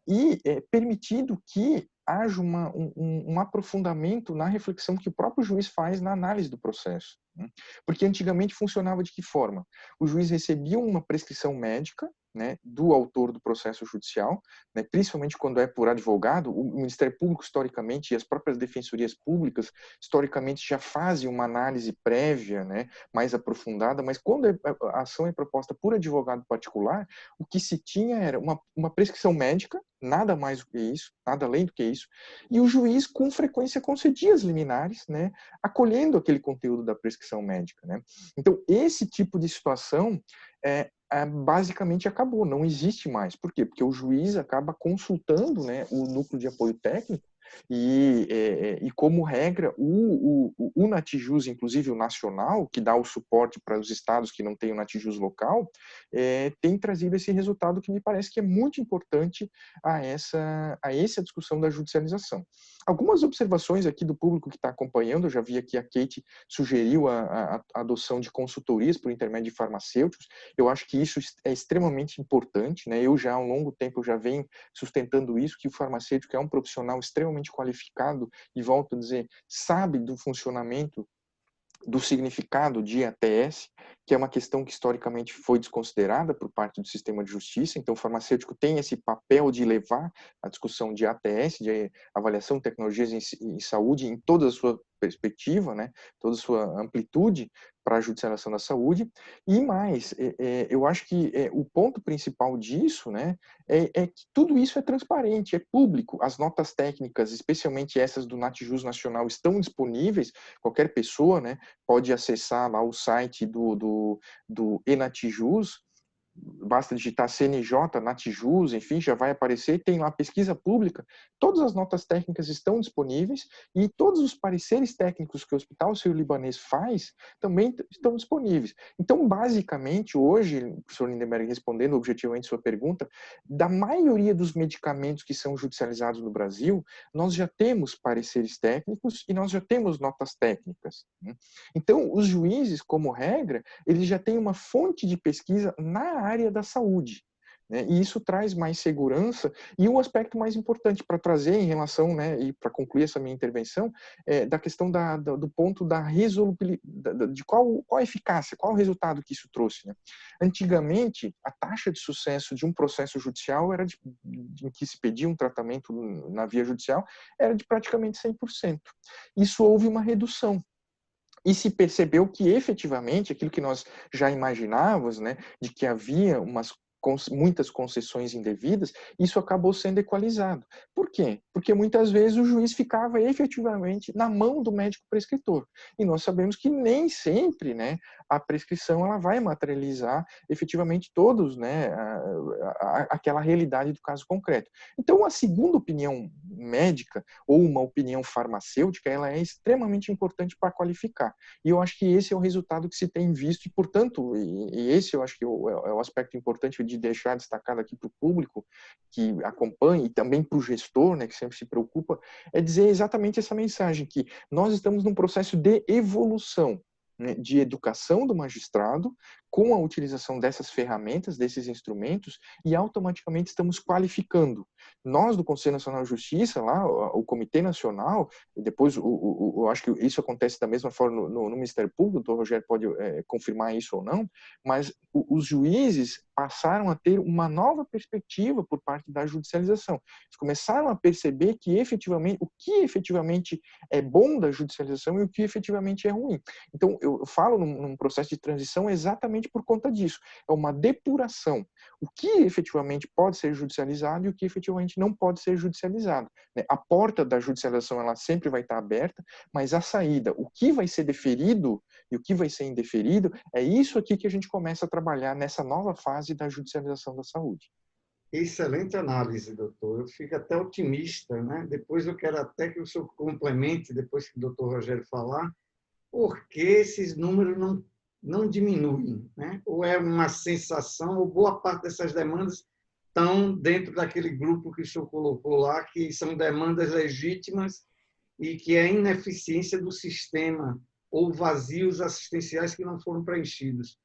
e permitido que haja um aprofundamento na reflexão que o próprio juiz faz na análise do processo, né? Porque antigamente funcionava de que forma? O juiz recebia uma prescrição médica, né, do autor do processo judicial, né, principalmente quando é por advogado. O Ministério Público, historicamente, e as próprias defensorias públicas, historicamente, já fazem uma análise prévia, né, mais aprofundada, mas quando a ação é proposta por advogado particular, o que se tinha era uma prescrição médica, nada mais do que isso, nada além do que isso, e o juiz, com frequência, concedia as liminares, né, acolhendo aquele conteúdo da prescrição médica, né. Então, esse tipo de situação basicamente acabou, não existe mais. Por quê? Porque o juiz acaba consultando, né, o núcleo de apoio técnico e como regra, o NATJUS, inclusive o nacional, que dá o suporte para os estados que não têm o NATJUS local, tem trazido esse resultado que me parece que é muito importante a essa discussão da judicialização. Algumas observações aqui do público que está acompanhando, eu já vi aqui a Kate sugeriu a adoção de consultorias por intermédio de farmacêuticos. Eu acho que isso é extremamente importante, né? Eu já há um longo tempo já venho sustentando isso, que o farmacêutico é um profissional extremamente qualificado e, volto a dizer, sabe do funcionamento, do significado de ATS, que é uma questão que historicamente foi desconsiderada por parte do sistema de justiça. Então, o farmacêutico tem esse papel de levar a discussão de ATS, de avaliação de tecnologias em saúde, em toda a sua perspectiva, né, toda a sua amplitude para a judicialização da saúde. E mais, eu acho que o ponto principal disso, né, é que tudo isso é transparente, é público. As notas técnicas, especialmente essas do NATJUS Nacional, estão disponíveis. Qualquer pessoa, né, pode acessar lá o site do eNATJUS, basta digitar CNJ, NATJUS, enfim, já vai aparecer, tem lá pesquisa pública, todas as notas técnicas estão disponíveis e todos os pareceres técnicos que o Hospital Sírio-Libanês faz também estão disponíveis. Então, basicamente, hoje, professor Lindenberg, respondendo objetivamente sua pergunta, da maioria dos medicamentos que são judicializados no Brasil, nós já temos pareceres técnicos e nós já temos notas técnicas, né? Então, os juízes, como regra, eles já têm uma fonte de pesquisa na área da saúde, né? E isso traz mais segurança. E um aspecto mais importante para trazer em relação, né, e para concluir essa minha intervenção, da questão do ponto da resolubilidade, de qual a eficácia, qual o resultado que isso trouxe, né? Antigamente, a taxa de sucesso de um processo judicial era em que se pedia um tratamento na via judicial era de praticamente 100%. Isso houve uma redução. E se percebeu que, efetivamente, aquilo que nós já imaginávamos, né, de que havia muitas concessões indevidas, isso acabou sendo equalizado. Por quê? Porque muitas vezes o juiz ficava efetivamente na mão do médico prescritor. E nós sabemos que nem sempre, né, a prescrição ela vai materializar efetivamente todos, né, aquela realidade do caso concreto. Então, a segunda opinião médica ou uma opinião farmacêutica, ela é extremamente importante para qualificar. E eu acho que esse é o resultado que se tem visto e, portanto, esse eu acho que é o aspecto importante de deixar destacado aqui para o público que acompanha e também para o gestor, né, que sempre se preocupa, é dizer exatamente essa mensagem, que nós estamos num processo de evolução, né, de educação do magistrado, com a utilização dessas ferramentas, desses instrumentos, e automaticamente estamos qualificando. Nós, do Conselho Nacional de Justiça, lá, o Comitê Nacional, e depois eu acho que isso acontece da mesma forma no Ministério Público, o doutor Rogério pode confirmar isso ou não, mas os juízes passaram a ter uma nova perspectiva por parte da judicialização. Eles começaram a perceber que efetivamente, o que efetivamente é bom da judicialização e o que efetivamente é ruim. Então, eu falo num processo de transição exatamente por conta disso. É uma depuração. O que efetivamente pode ser judicializado e o que efetivamente não pode ser judicializado. A porta da judicialização ela sempre vai estar aberta, mas a saída, o que vai ser deferido e o que vai ser indeferido, é isso aqui que a gente começa a trabalhar nessa nova fase da judicialização da saúde. Excelente análise, doutor. Eu fico até otimista, né? Depois eu quero até que o senhor complemente, depois que o doutor Rogério falar, por que esses números não diminuem, né? Ou é uma sensação, ou boa parte dessas demandas estão dentro daquele grupo que o senhor colocou lá, que são demandas legítimas e que é a ineficiência do sistema ou vazios assistenciais que não foram preenchidos.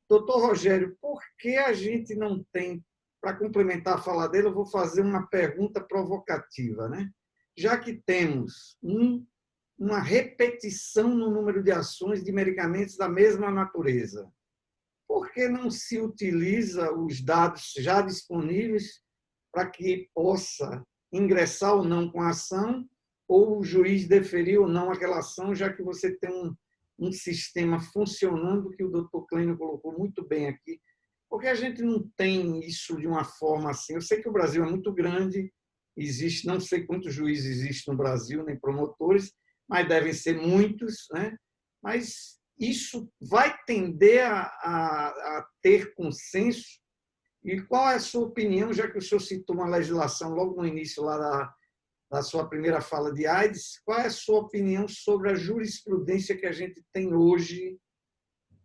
Doutor Rogério, por que a gente não tem, para complementar a fala dele, eu vou fazer uma pergunta provocativa, né? Já que temos uma repetição no número de ações de medicamentos da mesma natureza, por que não se utiliza os dados já disponíveis para que possa ingressar ou não com a ação, ou o juiz deferir ou não aquela ação, já que você tem um sistema funcionando, que o doutor Clênio colocou muito bem aqui? Porque a gente não tem isso de uma forma assim. Eu sei que o Brasil é muito grande, existe, não sei quantos juízes existem no Brasil, nem promotores, mas devem ser muitos, né? Mas isso vai tender a ter consenso. E qual é a sua opinião, já que o senhor citou uma legislação logo no início lá da sua primeira fala de AIDS, qual é a sua opinião sobre a jurisprudência que a gente tem hoje,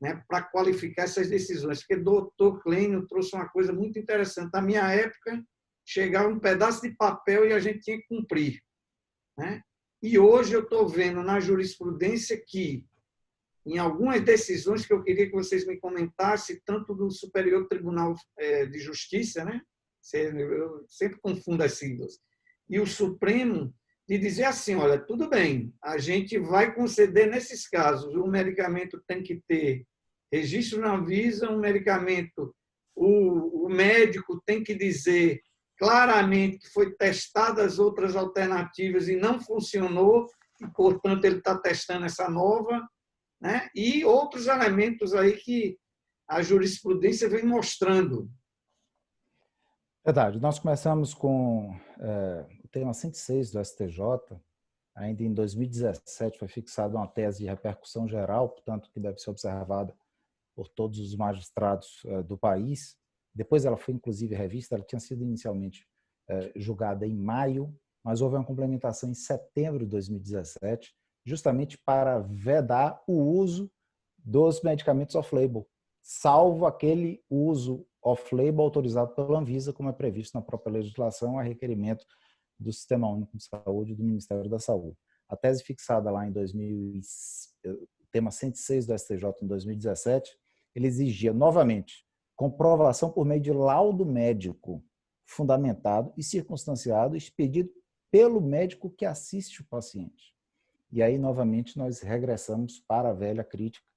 né, para qualificar essas decisões? Porque o doutor Clênio trouxe uma coisa muito interessante. Na minha época, chegava um pedaço de papel e a gente tinha que cumprir, né? E hoje eu estou vendo na jurisprudência que, em algumas decisões que eu queria que vocês me comentassem, tanto do Superior Tribunal de Justiça, né? Eu sempre confundo as siglas, e o Supremo, de dizer assim, olha, tudo bem, a gente vai conceder nesses casos, o medicamento tem que ter registro na Anvisa, um medicamento, o médico tem que dizer claramente que foi testadas outras alternativas e não funcionou, e, portanto, ele está testando essa nova, né? E outros elementos aí que a jurisprudência vem mostrando. Verdade. Nós começamos com o tema 106 do STJ. Ainda em 2017 foi fixada uma tese de repercussão geral, portanto, que deve ser observada por todos os magistrados do país. Depois ela foi, inclusive, revista. Ela tinha sido inicialmente julgada em maio, mas houve uma complementação em setembro de 2017, justamente para vedar o uso dos medicamentos off-label, salvo aquele uso off-label autorizado pela Anvisa, como é previsto na própria legislação, a requerimento do Sistema Único de Saúde e do Ministério da Saúde. A tese fixada lá em tema 106 do STJ em 2017, ele exigia novamente comprovação por meio de laudo médico fundamentado e circunstanciado, expedido pelo médico que assiste o paciente. E aí, novamente, nós regressamos para a velha crítica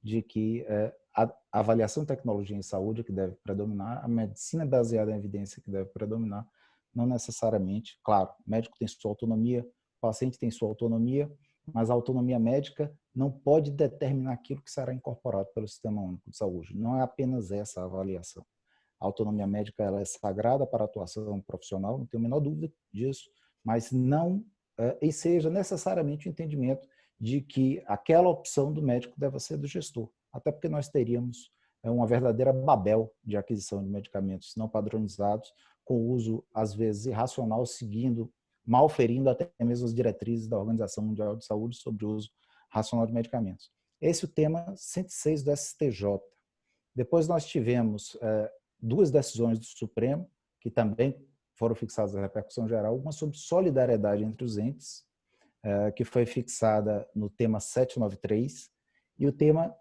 de que a avaliação de tecnologia em saúde é que deve predominar, a medicina baseada em evidência que deve predominar, não necessariamente. Claro, o médico tem sua autonomia, o paciente tem sua autonomia, mas a autonomia médica não pode determinar aquilo que será incorporado pelo Sistema Único de Saúde. Não é apenas essa a avaliação. A autonomia médica ela é sagrada para a atuação profissional, não tenho a menor dúvida disso, mas não seja necessariamente o entendimento de que aquela opção do médico deve ser do gestor. Até porque nós teríamos uma verdadeira Babel de aquisição de medicamentos não padronizados, com o uso, às vezes, irracional, malferindo até mesmo as diretrizes da Organização Mundial de Saúde sobre o uso racional de medicamentos. Esse é o tema 106 do STJ. Depois nós tivemos 2 decisões do Supremo, que também foram fixadas na repercussão geral, uma sobre solidariedade entre os entes, que foi fixada no tema 793, e o tema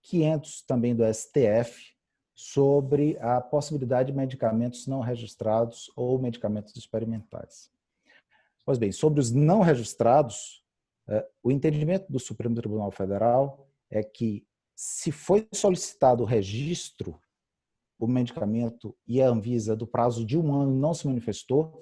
500 também do STF, sobre a possibilidade de medicamentos não registrados ou medicamentos experimentais. Pois bem, sobre os não registrados, o entendimento do Supremo Tribunal Federal é que, se foi solicitado o registro, o medicamento e a Anvisa, do prazo de 1 ano, não se manifestou,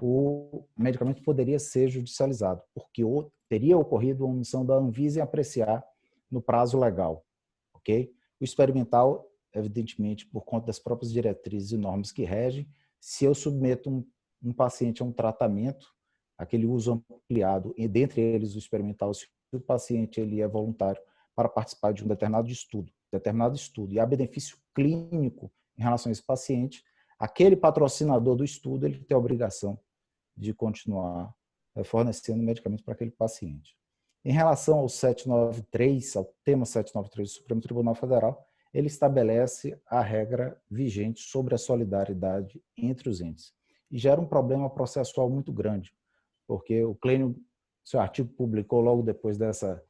o medicamento poderia ser judicializado, porque teria ocorrido uma omissão da Anvisa em apreciar no prazo legal. Okay? O experimental, evidentemente, por conta das próprias diretrizes e normas que regem, se eu submeto um paciente a um tratamento, aquele uso ampliado, e dentre eles o experimental, se o paciente ele é voluntário para participar de um determinado estudo, e há benefício clínico em relação a esse paciente, aquele patrocinador do estudo ele tem a obrigação de continuar fornecendo medicamentos para aquele paciente. Em relação ao 793, ao tema 793 do Supremo Tribunal Federal, ele estabelece a regra vigente sobre a solidariedade entre os entes. E gera um problema processual muito grande, porque o Clênio, seu artigo publicou logo depois dessa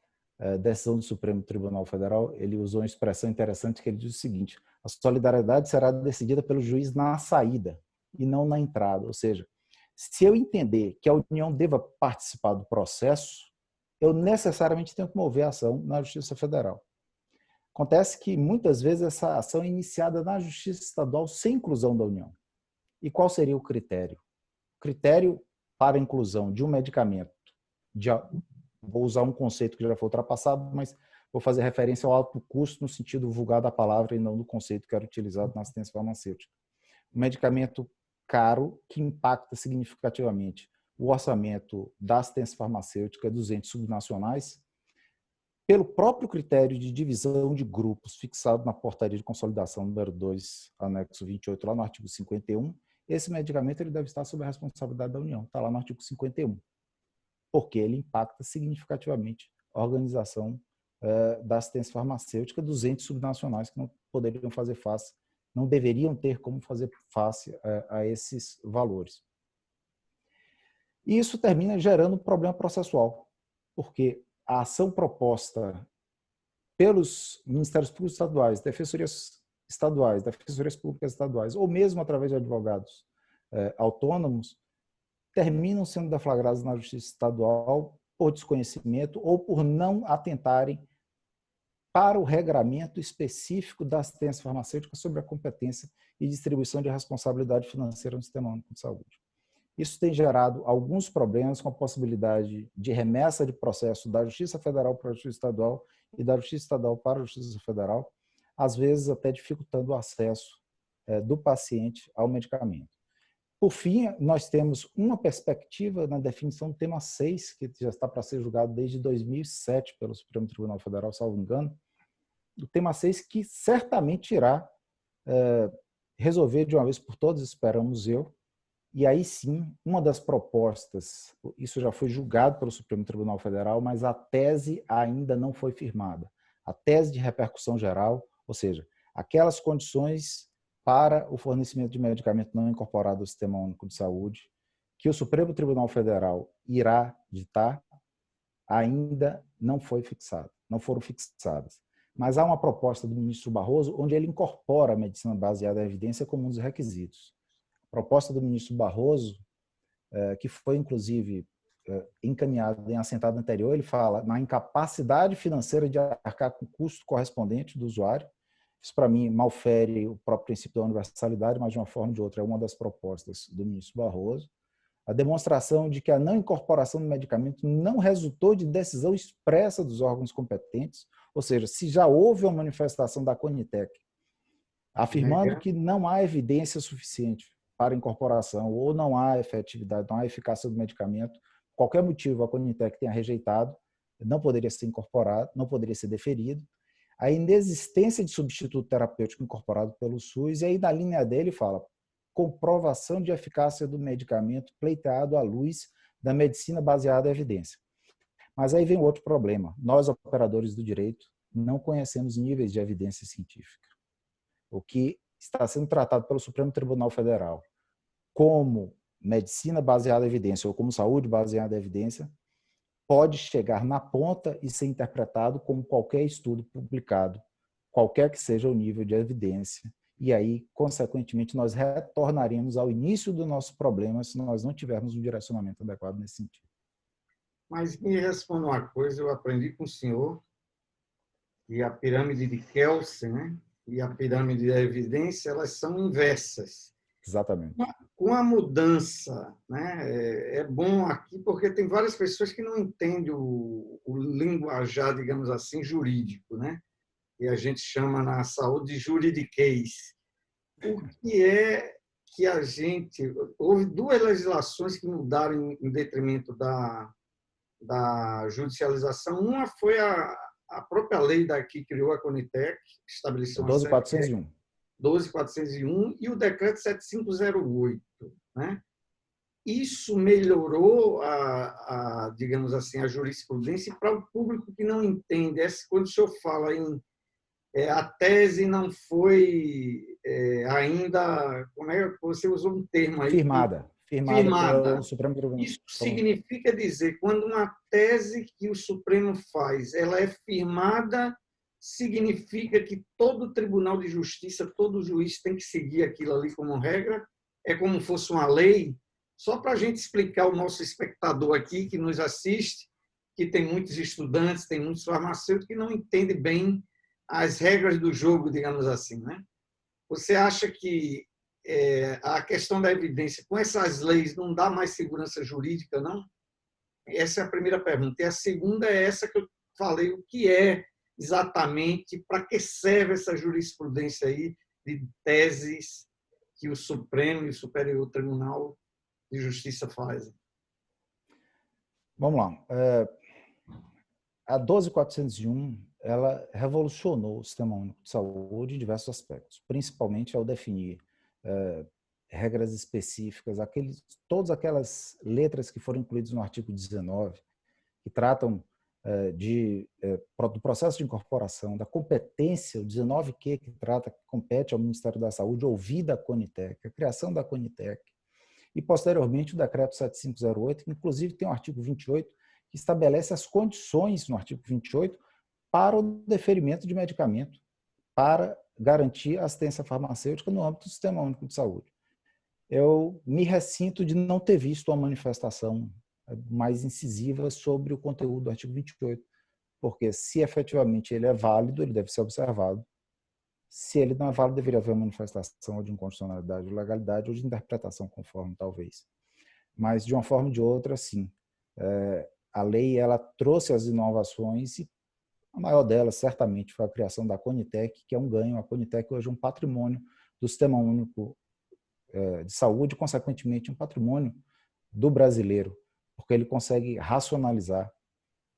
decisão do Supremo Tribunal Federal, ele usou uma expressão interessante que ele diz o seguinte: a solidariedade será decidida pelo juiz na saída e não na entrada. Ou seja, se eu entender que a União deva participar do processo, eu necessariamente tenho que mover a ação na Justiça Federal. Acontece que muitas vezes essa ação é iniciada na Justiça Estadual sem inclusão da União. E qual seria o critério? O critério para a inclusão de um medicamento, vou usar um conceito que já foi ultrapassado, mas vou fazer referência ao alto custo no sentido vulgar da palavra e não do conceito que era utilizado na assistência farmacêutica. Um medicamento caro que impacta significativamente o orçamento da assistência farmacêutica dos entes subnacionais, pelo próprio critério de divisão de grupos fixado na Portaria de Consolidação número 2, anexo 28, lá no artigo 51, esse medicamento ele deve estar sob a responsabilidade da União, está lá no artigo 51, porque ele impacta significativamente a organização da assistência farmacêutica dos entes subnacionais que não poderiam fazer face, não deveriam ter como fazer face a esses valores. E isso termina gerando um problema processual, porque a ação proposta pelos Ministérios Públicos Estaduais, Defensorias Estaduais, Defensorias Públicas Estaduais, ou mesmo através de advogados autônomos, terminam sendo deflagrados na Justiça Estadual por desconhecimento ou por não atentarem para o regramento específico da assistência farmacêutica sobre a competência e distribuição de responsabilidade financeira no Sistema Único de Saúde. Isso tem gerado alguns problemas com a possibilidade de remessa de processo da Justiça Federal para a Justiça Estadual e da Justiça Estadual para a Justiça Federal, às vezes até dificultando o acesso do paciente ao medicamento. Por fim, nós temos uma perspectiva na definição do tema 6, que já está para ser julgado desde 2007 pelo Supremo Tribunal Federal, salvo engano, o tema 6 que certamente irá resolver de uma vez por todas, esperamos eu, e aí sim, uma das propostas, isso já foi julgado pelo Supremo Tribunal Federal, mas a tese ainda não foi firmada. A tese de repercussão geral, ou seja, aquelas condições para o fornecimento de medicamento não incorporado ao Sistema Único de Saúde, que o Supremo Tribunal Federal irá ditar, ainda não foi fixado, não foram fixadas. Mas há uma proposta do ministro Barroso onde ele incorpora a medicina baseada em evidência como um dos requisitos. A proposta do ministro Barroso, que foi inclusive encaminhada em assentado anterior, ele fala na incapacidade financeira de arcar com o custo correspondente do usuário. Isso, para mim, malfere o próprio princípio da universalidade, mas de uma forma ou de outra é uma das propostas do ministro Barroso. A demonstração de que a não incorporação do medicamento não resultou de decisão expressa dos órgãos competentes, ou seja, se já houve uma manifestação da Conitec afirmando que não há evidência suficiente para incorporação ou não há efetividade, não há eficácia do medicamento, qualquer motivo a Conitec tenha rejeitado, não poderia ser incorporado, não poderia ser deferido. A inexistência de substituto terapêutico incorporado pelo SUS, e aí na linha dele fala, comprovação de eficácia do medicamento pleiteado à luz da medicina baseada em evidência. Mas aí vem outro problema. Nós, operadores do direito, não conhecemos níveis de evidência científica. O que está sendo tratado pelo Supremo Tribunal Federal como medicina baseada em evidência ou como saúde baseada em evidência pode chegar na ponta e ser interpretado como qualquer estudo publicado, qualquer que seja o nível de evidência. E aí, consequentemente, nós retornaremos ao início do nosso problema se nós não tivermos um direcionamento adequado nesse sentido. Mas me responda uma coisa, eu aprendi com o senhor que a pirâmide de Kelsen, né, e a pirâmide da evidência, elas são inversas. Exatamente. Com a mudança, né, é bom aqui porque tem várias pessoas que não entendem o linguajar, digamos assim, jurídico, né? E a gente chama na saúde de juridiquês. O que é que a gente... Houve duas legislações que mudaram em detrimento da judicialização. Uma foi a própria lei que criou a Conitec, que estabeleceu uma 12.401. 12.401 e o decreto 7508, né? Isso melhorou digamos assim, a jurisprudência para o público que não entende. Quando o senhor fala em a tese não foi ainda, como é que você usou um termo aí? Firmada pelo Supremo Tribunal. Isso significa dizer, quando uma tese que o Supremo faz, ela é firmada, significa que todo tribunal de justiça, todo juiz tem que seguir aquilo ali como regra, é como fosse uma lei. Só para a gente explicar ao nosso espectador aqui, que nos assiste, que tem muitos estudantes, tem muitos farmacêuticos que não entendem bem as regras do jogo, digamos assim, né? Você acha que a questão da evidência, com essas leis, não dá mais segurança jurídica, não? Essa é a primeira pergunta. E a segunda é essa que eu falei, o que é exatamente, para que serve essa jurisprudência aí de teses que o Supremo e o Superior Tribunal de Justiça fazem? Vamos lá. A 12.401, ela revolucionou o Sistema Único de Saúde em diversos aspectos, principalmente ao definir regras específicas, todas aquelas letras que foram incluídas no artigo 19, que tratam do processo de incorporação, da competência, o 19Q, que compete ao Ministério da Saúde, ouvida a Conitec, a criação da Conitec, e posteriormente o decreto 7508, que inclusive tem o artigo 28, que estabelece as condições no artigo 28 para o deferimento de medicamento, para garantir a assistência farmacêutica no âmbito do Sistema Único de Saúde. Eu me ressinto de não ter visto uma manifestação mais incisiva sobre o conteúdo do artigo 28, porque se efetivamente ele é válido, ele deve ser observado. Se ele não é válido, deveria haver uma manifestação de inconstitucionalidade, de legalidade ou de interpretação conforme, talvez. Mas, de uma forma ou de outra, sim. A lei ela trouxe as inovações e a maior delas, certamente, foi a criação da Conitec, que é um ganho. A Conitec hoje é um patrimônio do Sistema Único de Saúde, consequentemente, um patrimônio do brasileiro, porque ele consegue racionalizar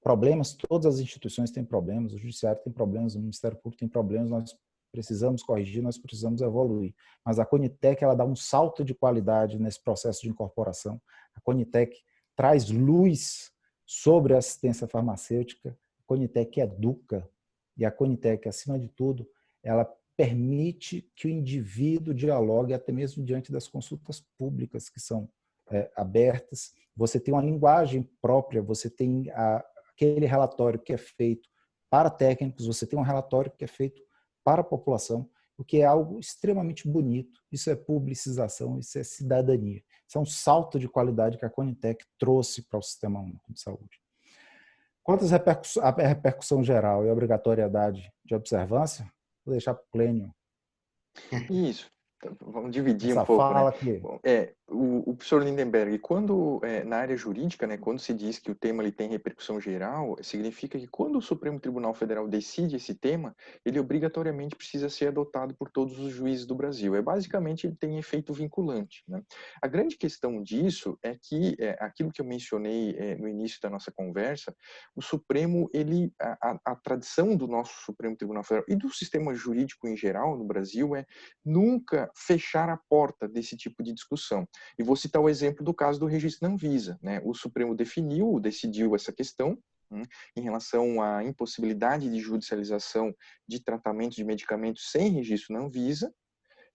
problemas. Todas as instituições têm problemas, o Judiciário tem problemas, o Ministério Público tem problemas, nós precisamos corrigir, nós precisamos evoluir. Mas a Conitec ela dá um salto de qualidade nesse processo de incorporação. A Conitec traz luz sobre a assistência farmacêutica, a Conitec educa, e a Conitec, acima de tudo, ela permite que o indivíduo dialogue até mesmo diante das consultas públicas que são abertas. Você tem uma linguagem própria, você tem aquele relatório que é feito para técnicos, você tem um relatório que é feito para a população, o que é algo extremamente bonito. Isso é publicização, isso é cidadania. Isso é um salto de qualidade que a Conitec trouxe para o Sistema Único de Saúde. Quanto à repercussão geral e a obrigatoriedade de observância, vou deixar para o Clênio. Isso. Vamos dividir Essa um pouco, fala né? Aqui. Bom, o professor Lindenberg, quando na área jurídica, né, quando se diz que o tema ele tem repercussão geral, significa que quando o Supremo Tribunal Federal decide esse tema, ele obrigatoriamente precisa ser adotado por todos os juízes do Brasil. Basicamente, ele tem efeito vinculante, né? A grande questão disso é que aquilo que eu mencionei no início da nossa conversa, o Supremo, a tradição do nosso Supremo Tribunal Federal e do sistema jurídico em geral no Brasil é nunca fechar a porta desse tipo de discussão. E vou citar o exemplo do caso do registro na Anvisa, né? O Supremo decidiu essa questão, em relação à impossibilidade de judicialização de tratamentos de medicamentos sem registro na Anvisa.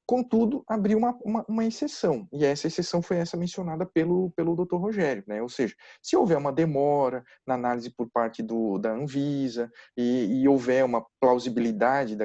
Contudo, abriu uma exceção, e essa exceção foi essa mencionada pelo Dr. Rogério, né? Ou seja, se houver uma demora na análise por parte da Anvisa e houver uma plausibilidade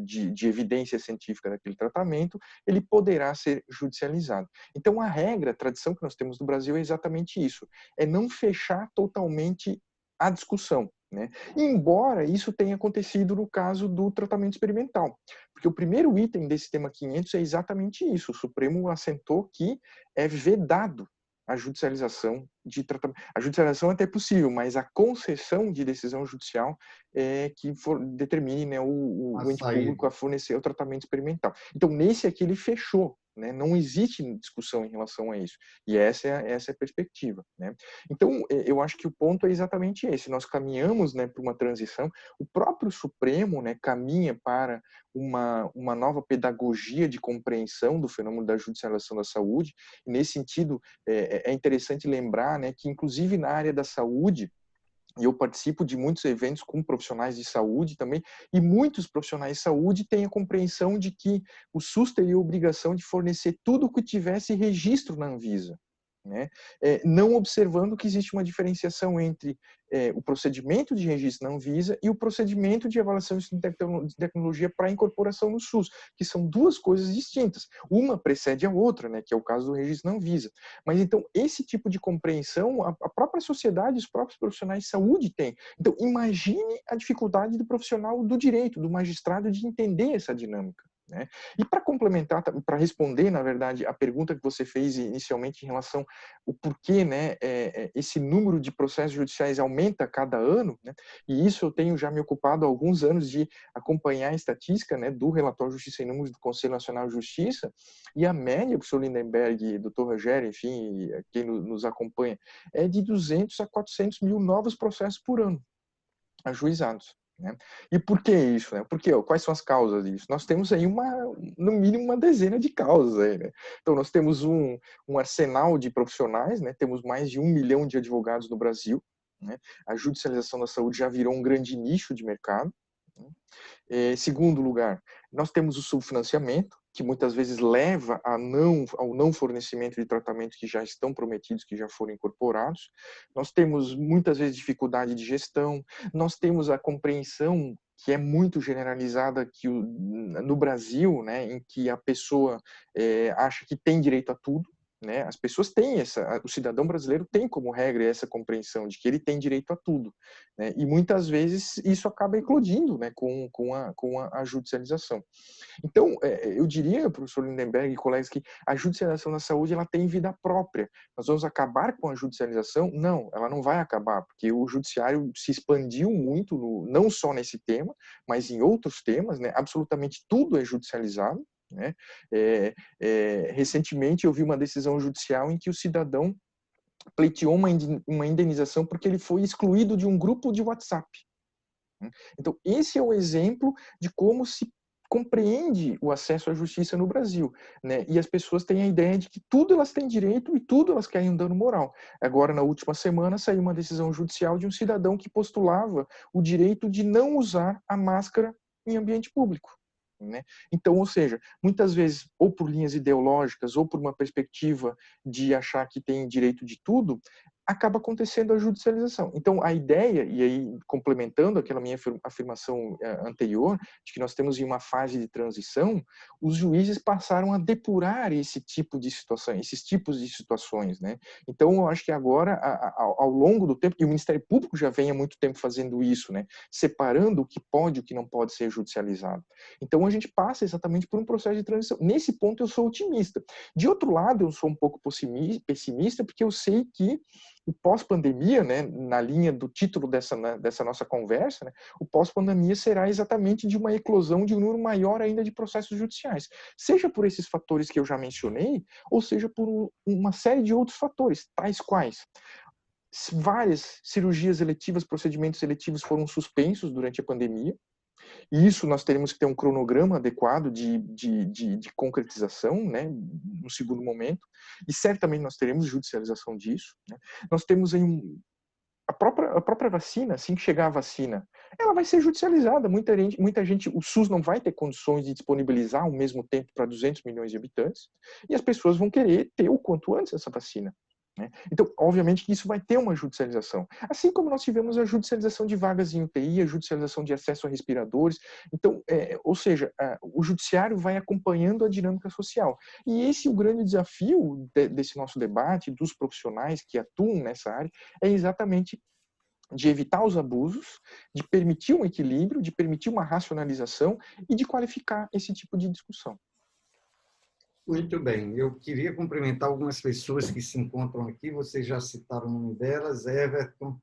de evidência científica daquele tratamento, ele poderá ser judicializado. Então, a regra, a tradição que nós temos no Brasil é exatamente isso, é não fechar totalmente a discussão, né? Embora isso tenha acontecido no caso do tratamento experimental, porque o primeiro item desse tema 500 é exatamente isso, o Supremo assentou que é vedado a judicialização de tratamento. A judicialização é até possível, mas a concessão de decisão judicial é que determine, né, o ente público a fornecer o tratamento experimental. Então, nesse aqui ele fechou, né? Não existe discussão em relação a isso. E essa é a perspectiva, né? Então, eu acho que o ponto é exatamente esse. Nós caminhamos, né, para uma transição. O próprio Supremo, né, caminha para uma nova pedagogia de compreensão do fenômeno da judicialização da saúde. E, nesse sentido, é interessante lembrar, né, que, inclusive na área da saúde, e eu participo de muitos eventos com profissionais de saúde também, e muitos profissionais de saúde têm a compreensão de que o SUS teria a obrigação de fornecer tudo o que tivesse registro na Anvisa, né? Não observando que existe uma diferenciação entre o procedimento de registro na Anvisa e o procedimento de avaliação de tecnologia para incorporação no SUS, que são duas coisas distintas. Uma precede a outra, né, que é o caso do registro na Anvisa. Mas então, esse tipo de compreensão, a própria sociedade, os próprios profissionais de saúde têm. Então, imagine a dificuldade do profissional do direito, do magistrado, de entender essa dinâmica, né? E para complementar, para responder, na verdade, a pergunta que você fez inicialmente em relação ao porquê, né, esse número de processos judiciais aumenta a cada ano, né, e isso eu tenho já me ocupado há alguns anos de acompanhar a estatística, né, do relatório Justiça em Números do Conselho Nacional de Justiça, e a média, professor Lindenberg, doutor Rogério, enfim, quem nos acompanha, é de 200 a 400 mil novos processos por ano ajuizados, né? E por que isso, né? Porque, quais são as causas disso? Nós temos aí no mínimo uma dezena de causas aí, né? Então, nós temos um arsenal de profissionais, né? Temos mais de 1 milhão de advogados no Brasil, né? A judicialização da saúde já virou um grande nicho de mercado, né? Segundo lugar, nós temos o subfinanciamento, que muitas vezes leva ao não fornecimento de tratamentos que já estão prometidos, que já foram incorporados. Nós temos muitas vezes dificuldade de gestão, nós temos a compreensão que é muito generalizada que no Brasil, né, em que a pessoa acha que tem direito a tudo, né? As pessoas têm o cidadão brasileiro tem como regra essa compreensão de que ele tem direito a tudo, né? E muitas vezes isso acaba eclodindo, né, com a judicialização. Então, eu diria, professor Lindenberg e colegas, que a judicialização da saúde ela tem vida própria. Nós vamos acabar com a judicialização? Não, ela não vai acabar, porque o judiciário se expandiu muito, não só nesse tema, mas em outros temas, né? Absolutamente tudo é judicializado, né? Recentemente eu vi uma decisão judicial em que o cidadão pleiteou uma indenização porque ele foi excluído de um grupo de WhatsApp. Então, esse é o exemplo de como se compreende o acesso à justiça no Brasil, né? E as pessoas têm a ideia de que tudo elas têm direito e tudo elas querem um dano moral. Agora, na última semana, saiu uma decisão judicial de um cidadão que postulava o direito de não usar a máscara em ambiente público, né? Então, ou seja, muitas vezes, ou por linhas ideológicas, ou por uma perspectiva de achar que tem direito de tudo, acaba acontecendo a judicialização. Então, a ideia, e aí complementando aquela minha afirmação anterior, de que nós temos em uma fase de transição, os juízes passaram a depurar esse tipo de situação, esses tipos de situações, né? Então, eu acho que agora, ao longo do tempo, e o Ministério Público já vem há muito tempo fazendo isso, né? Separando o que pode e o que não pode ser judicializado. Então, a gente passa exatamente por um processo de transição. Nesse ponto, eu sou otimista. De outro lado, eu sou um pouco pessimista, porque eu sei que o pós-pandemia, né, na linha do título dessa nossa conversa, né, o pós-pandemia será exatamente de uma eclosão de um número maior ainda de processos judiciais. Seja por esses fatores que eu já mencionei, ou seja por uma série de outros fatores, tais quais várias cirurgias eletivas, procedimentos eletivos foram suspensos durante a pandemia. E isso nós teremos que ter um cronograma adequado de concretização, né, no segundo momento, e certamente nós teremos judicialização disso, né. Nós temos aí a própria vacina, assim que chegar a vacina, ela vai ser judicializada. Muita gente, o SUS não vai ter condições de disponibilizar ao mesmo tempo para 200 milhões de habitantes, e as pessoas vão querer ter o quanto antes essa vacina, né? Então, obviamente que isso vai ter uma judicialização. Assim como nós tivemos a judicialização de vagas em UTI, a judicialização de acesso a respiradores. Então, ou seja, o judiciário vai acompanhando a dinâmica social. E esse é o grande desafio desse nosso debate, dos profissionais que atuam nessa área, é exatamente de evitar os abusos, de permitir um equilíbrio, de permitir uma racionalização e de qualificar esse tipo de discussão. Muito bem, eu queria cumprimentar algumas pessoas que se encontram aqui, vocês já citaram o nome delas, Everton,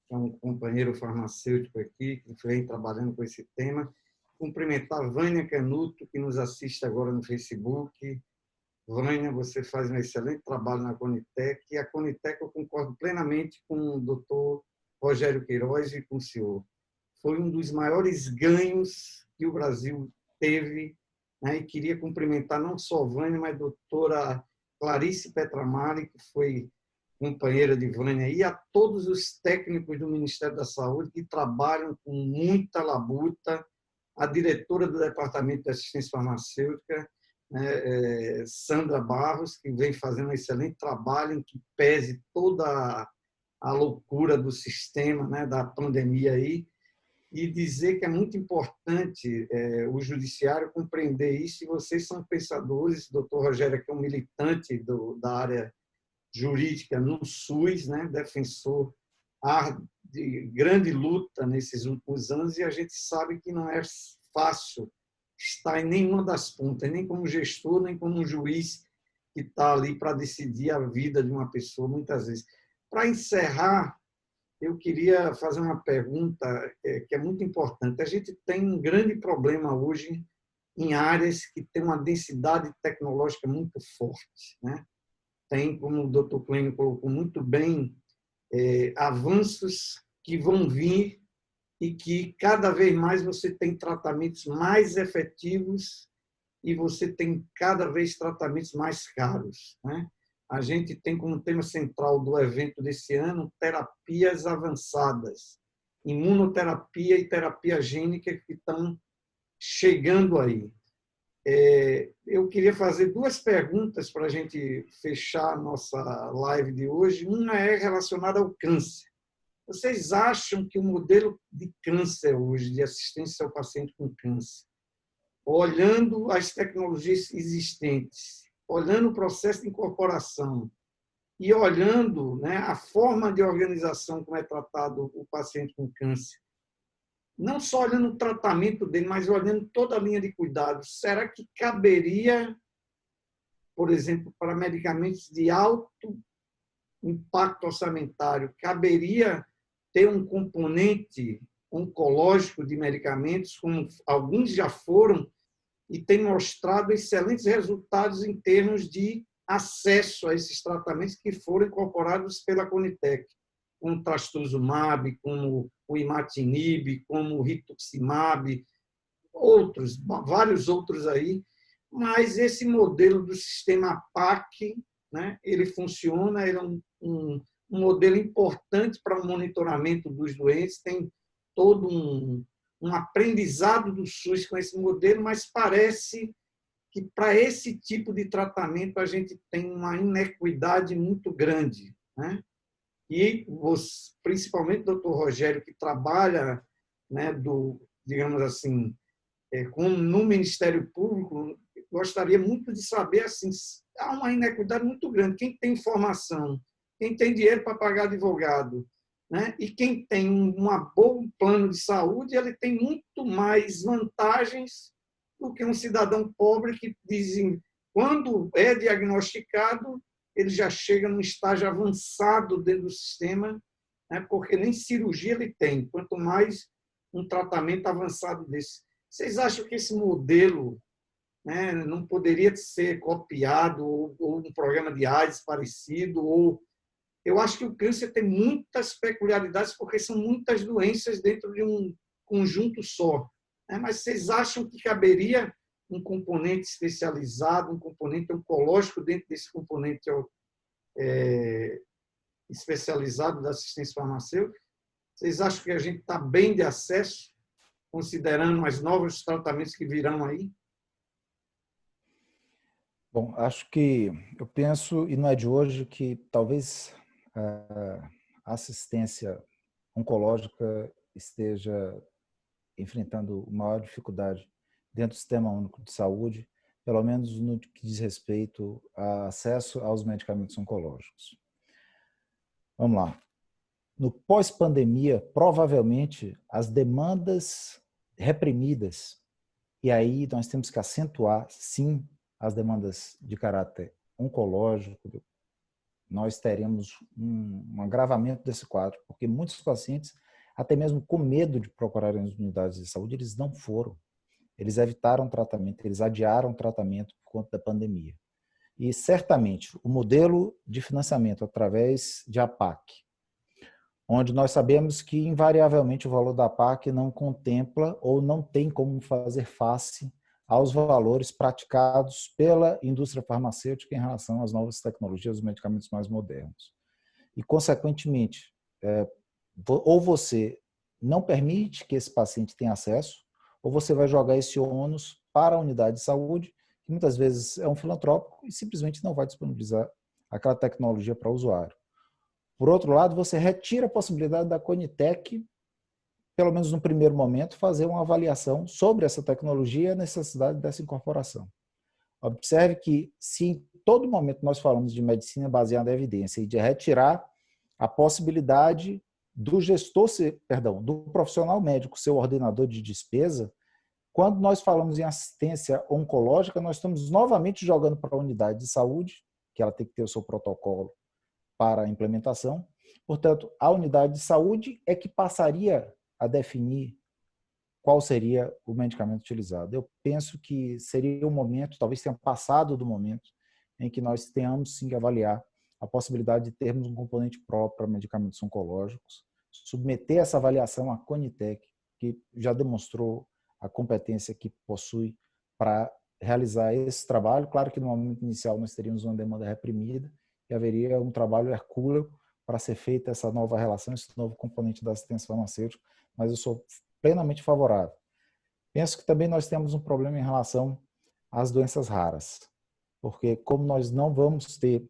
que é um companheiro farmacêutico aqui, que vem trabalhando com esse tema, cumprimentar Vânia Canuto, que nos assiste agora no Facebook. Vânia, você faz um excelente trabalho na Conitec, e a Conitec eu concordo plenamente com o doutor Rogério Queiroz e com o senhor. Foi um dos maiores ganhos que o Brasil teve, né? E queria cumprimentar não só a Vânia, mas a doutora Clarice Petramari, que foi companheira de Vânia, e a todos os técnicos do Ministério da Saúde que trabalham com muita labuta, a diretora do Departamento de Assistência Farmacêutica, né, Sandra Barros, que vem fazendo um excelente trabalho em que pese toda a loucura do sistema, né, da pandemia aí, e dizer que é muito importante o judiciário compreender isso, e vocês são pensadores, o doutor Rogério, que é um militante da área jurídica no SUS, né, defensor de grande luta nesses últimos anos, e a gente sabe que não é fácil estar em nenhuma das pontas, nem como gestor, nem como um juiz que está ali para decidir a vida de uma pessoa, muitas vezes. Para encerrar, eu queria fazer uma pergunta que é muito importante. A gente tem um grande problema hoje em áreas que têm uma densidade tecnológica muito forte, né? Tem, como o Dr. Clênio colocou muito bem, avanços que vão vir e que cada vez mais você tem tratamentos mais efetivos e você tem cada vez tratamentos mais caros, né? A gente tem como tema central do evento desse ano terapias avançadas, imunoterapia e terapia gênica que estão chegando aí. Eu queria fazer duas perguntas para a gente fechar a nossa live de hoje. Uma é relacionada ao câncer. Vocês acham que o modelo de câncer hoje, de assistência ao paciente com câncer, olhando as tecnologias existentes, olhando o processo de incorporação e olhando, né, a forma de organização como é tratado o paciente com câncer, não só olhando o tratamento dele, mas olhando toda a linha de cuidados, será que caberia, por exemplo, para medicamentos de alto impacto orçamentário, caberia ter um componente oncológico de medicamentos, como alguns já foram, e tem mostrado excelentes resultados em termos de acesso a esses tratamentos que foram incorporados pela Conitec, como o trastuzumab, como o imatinib, como o rituximab, vários outros aí, mas esse modelo do sistema PAC, né, ele funciona, ele é um modelo importante para o monitoramento dos doentes, tem todo um aprendizado do SUS com esse modelo, mas parece que para esse tipo de tratamento a gente tem uma inequidade muito grande, né? E principalmente o doutor Rogério, que trabalha, né, digamos assim, no Ministério Público, gostaria muito de saber, assim, há uma inequidade muito grande. Quem tem formação, quem tem dinheiro para pagar advogado, né, e quem tem um bom plano de saúde, ele tem muito mais vantagens do que um cidadão pobre que dizem, quando é diagnosticado, ele já chega num estágio avançado dentro do sistema, né, porque nem cirurgia ele tem, quanto mais um tratamento avançado desse. Vocês acham que esse modelo, né, não poderia ser copiado, ou um programa de AIDS parecido? Ou eu acho que o câncer tem muitas peculiaridades, porque são muitas doenças dentro de um conjunto só. Né? Mas vocês acham que caberia um componente especializado, um componente oncológico dentro desse componente especializado da assistência farmacêutica? Vocês acham que a gente está bem de acesso, considerando os novos tratamentos que virão aí? Bom, eu penso, e não é de hoje, que talvez a assistência oncológica esteja enfrentando maior dificuldade dentro do Sistema Único de Saúde, pelo menos no que diz respeito a acesso aos medicamentos oncológicos. Vamos lá. No pós-pandemia, provavelmente, as demandas reprimidas, e aí nós temos que acentuar, sim, as demandas de caráter oncológico, nós teremos um agravamento desse quadro, porque muitos pacientes, até mesmo com medo de procurarem as unidades de saúde, eles não foram. Eles evitaram tratamento, eles adiaram tratamento por conta da pandemia. E, certamente, o modelo de financiamento através de APAC, onde nós sabemos que, invariavelmente, o valor da APAC não contempla ou não tem como fazer face aos valores praticados pela indústria farmacêutica em relação às novas tecnologias, os medicamentos mais modernos. E, consequentemente, ou você não permite que esse paciente tenha acesso, ou você vai jogar esse ônus para a unidade de saúde, que muitas vezes é um filantrópico e simplesmente não vai disponibilizar aquela tecnologia para o usuário. Por outro lado, você retira a possibilidade da Conitec, pelo menos no primeiro momento, fazer uma avaliação sobre essa tecnologia e a necessidade dessa incorporação. Observe que, se em todo momento nós falamos de medicina baseada em evidência e de retirar a possibilidade do do profissional médico ser o ordenador de despesa, quando nós falamos em assistência oncológica, nós estamos novamente jogando para a unidade de saúde, que ela tem que ter o seu protocolo para a implementação. Portanto, a unidade de saúde é que passaria a definir qual seria o medicamento utilizado. Eu penso que seria o momento, talvez tenha passado do momento, em que nós tenhamos sim que avaliar a possibilidade de termos um componente próprio para medicamentos oncológicos, submeter essa avaliação à Conitec, que já demonstrou a competência que possui para realizar esse trabalho. Claro que no momento inicial nós teríamos uma demanda reprimida e haveria um trabalho hercúleo para ser feita essa nova relação, esse novo componente da assistência farmacêutica, mas eu sou plenamente favorável. Penso que também nós temos um problema em relação às doenças raras, porque como nós não vamos ter,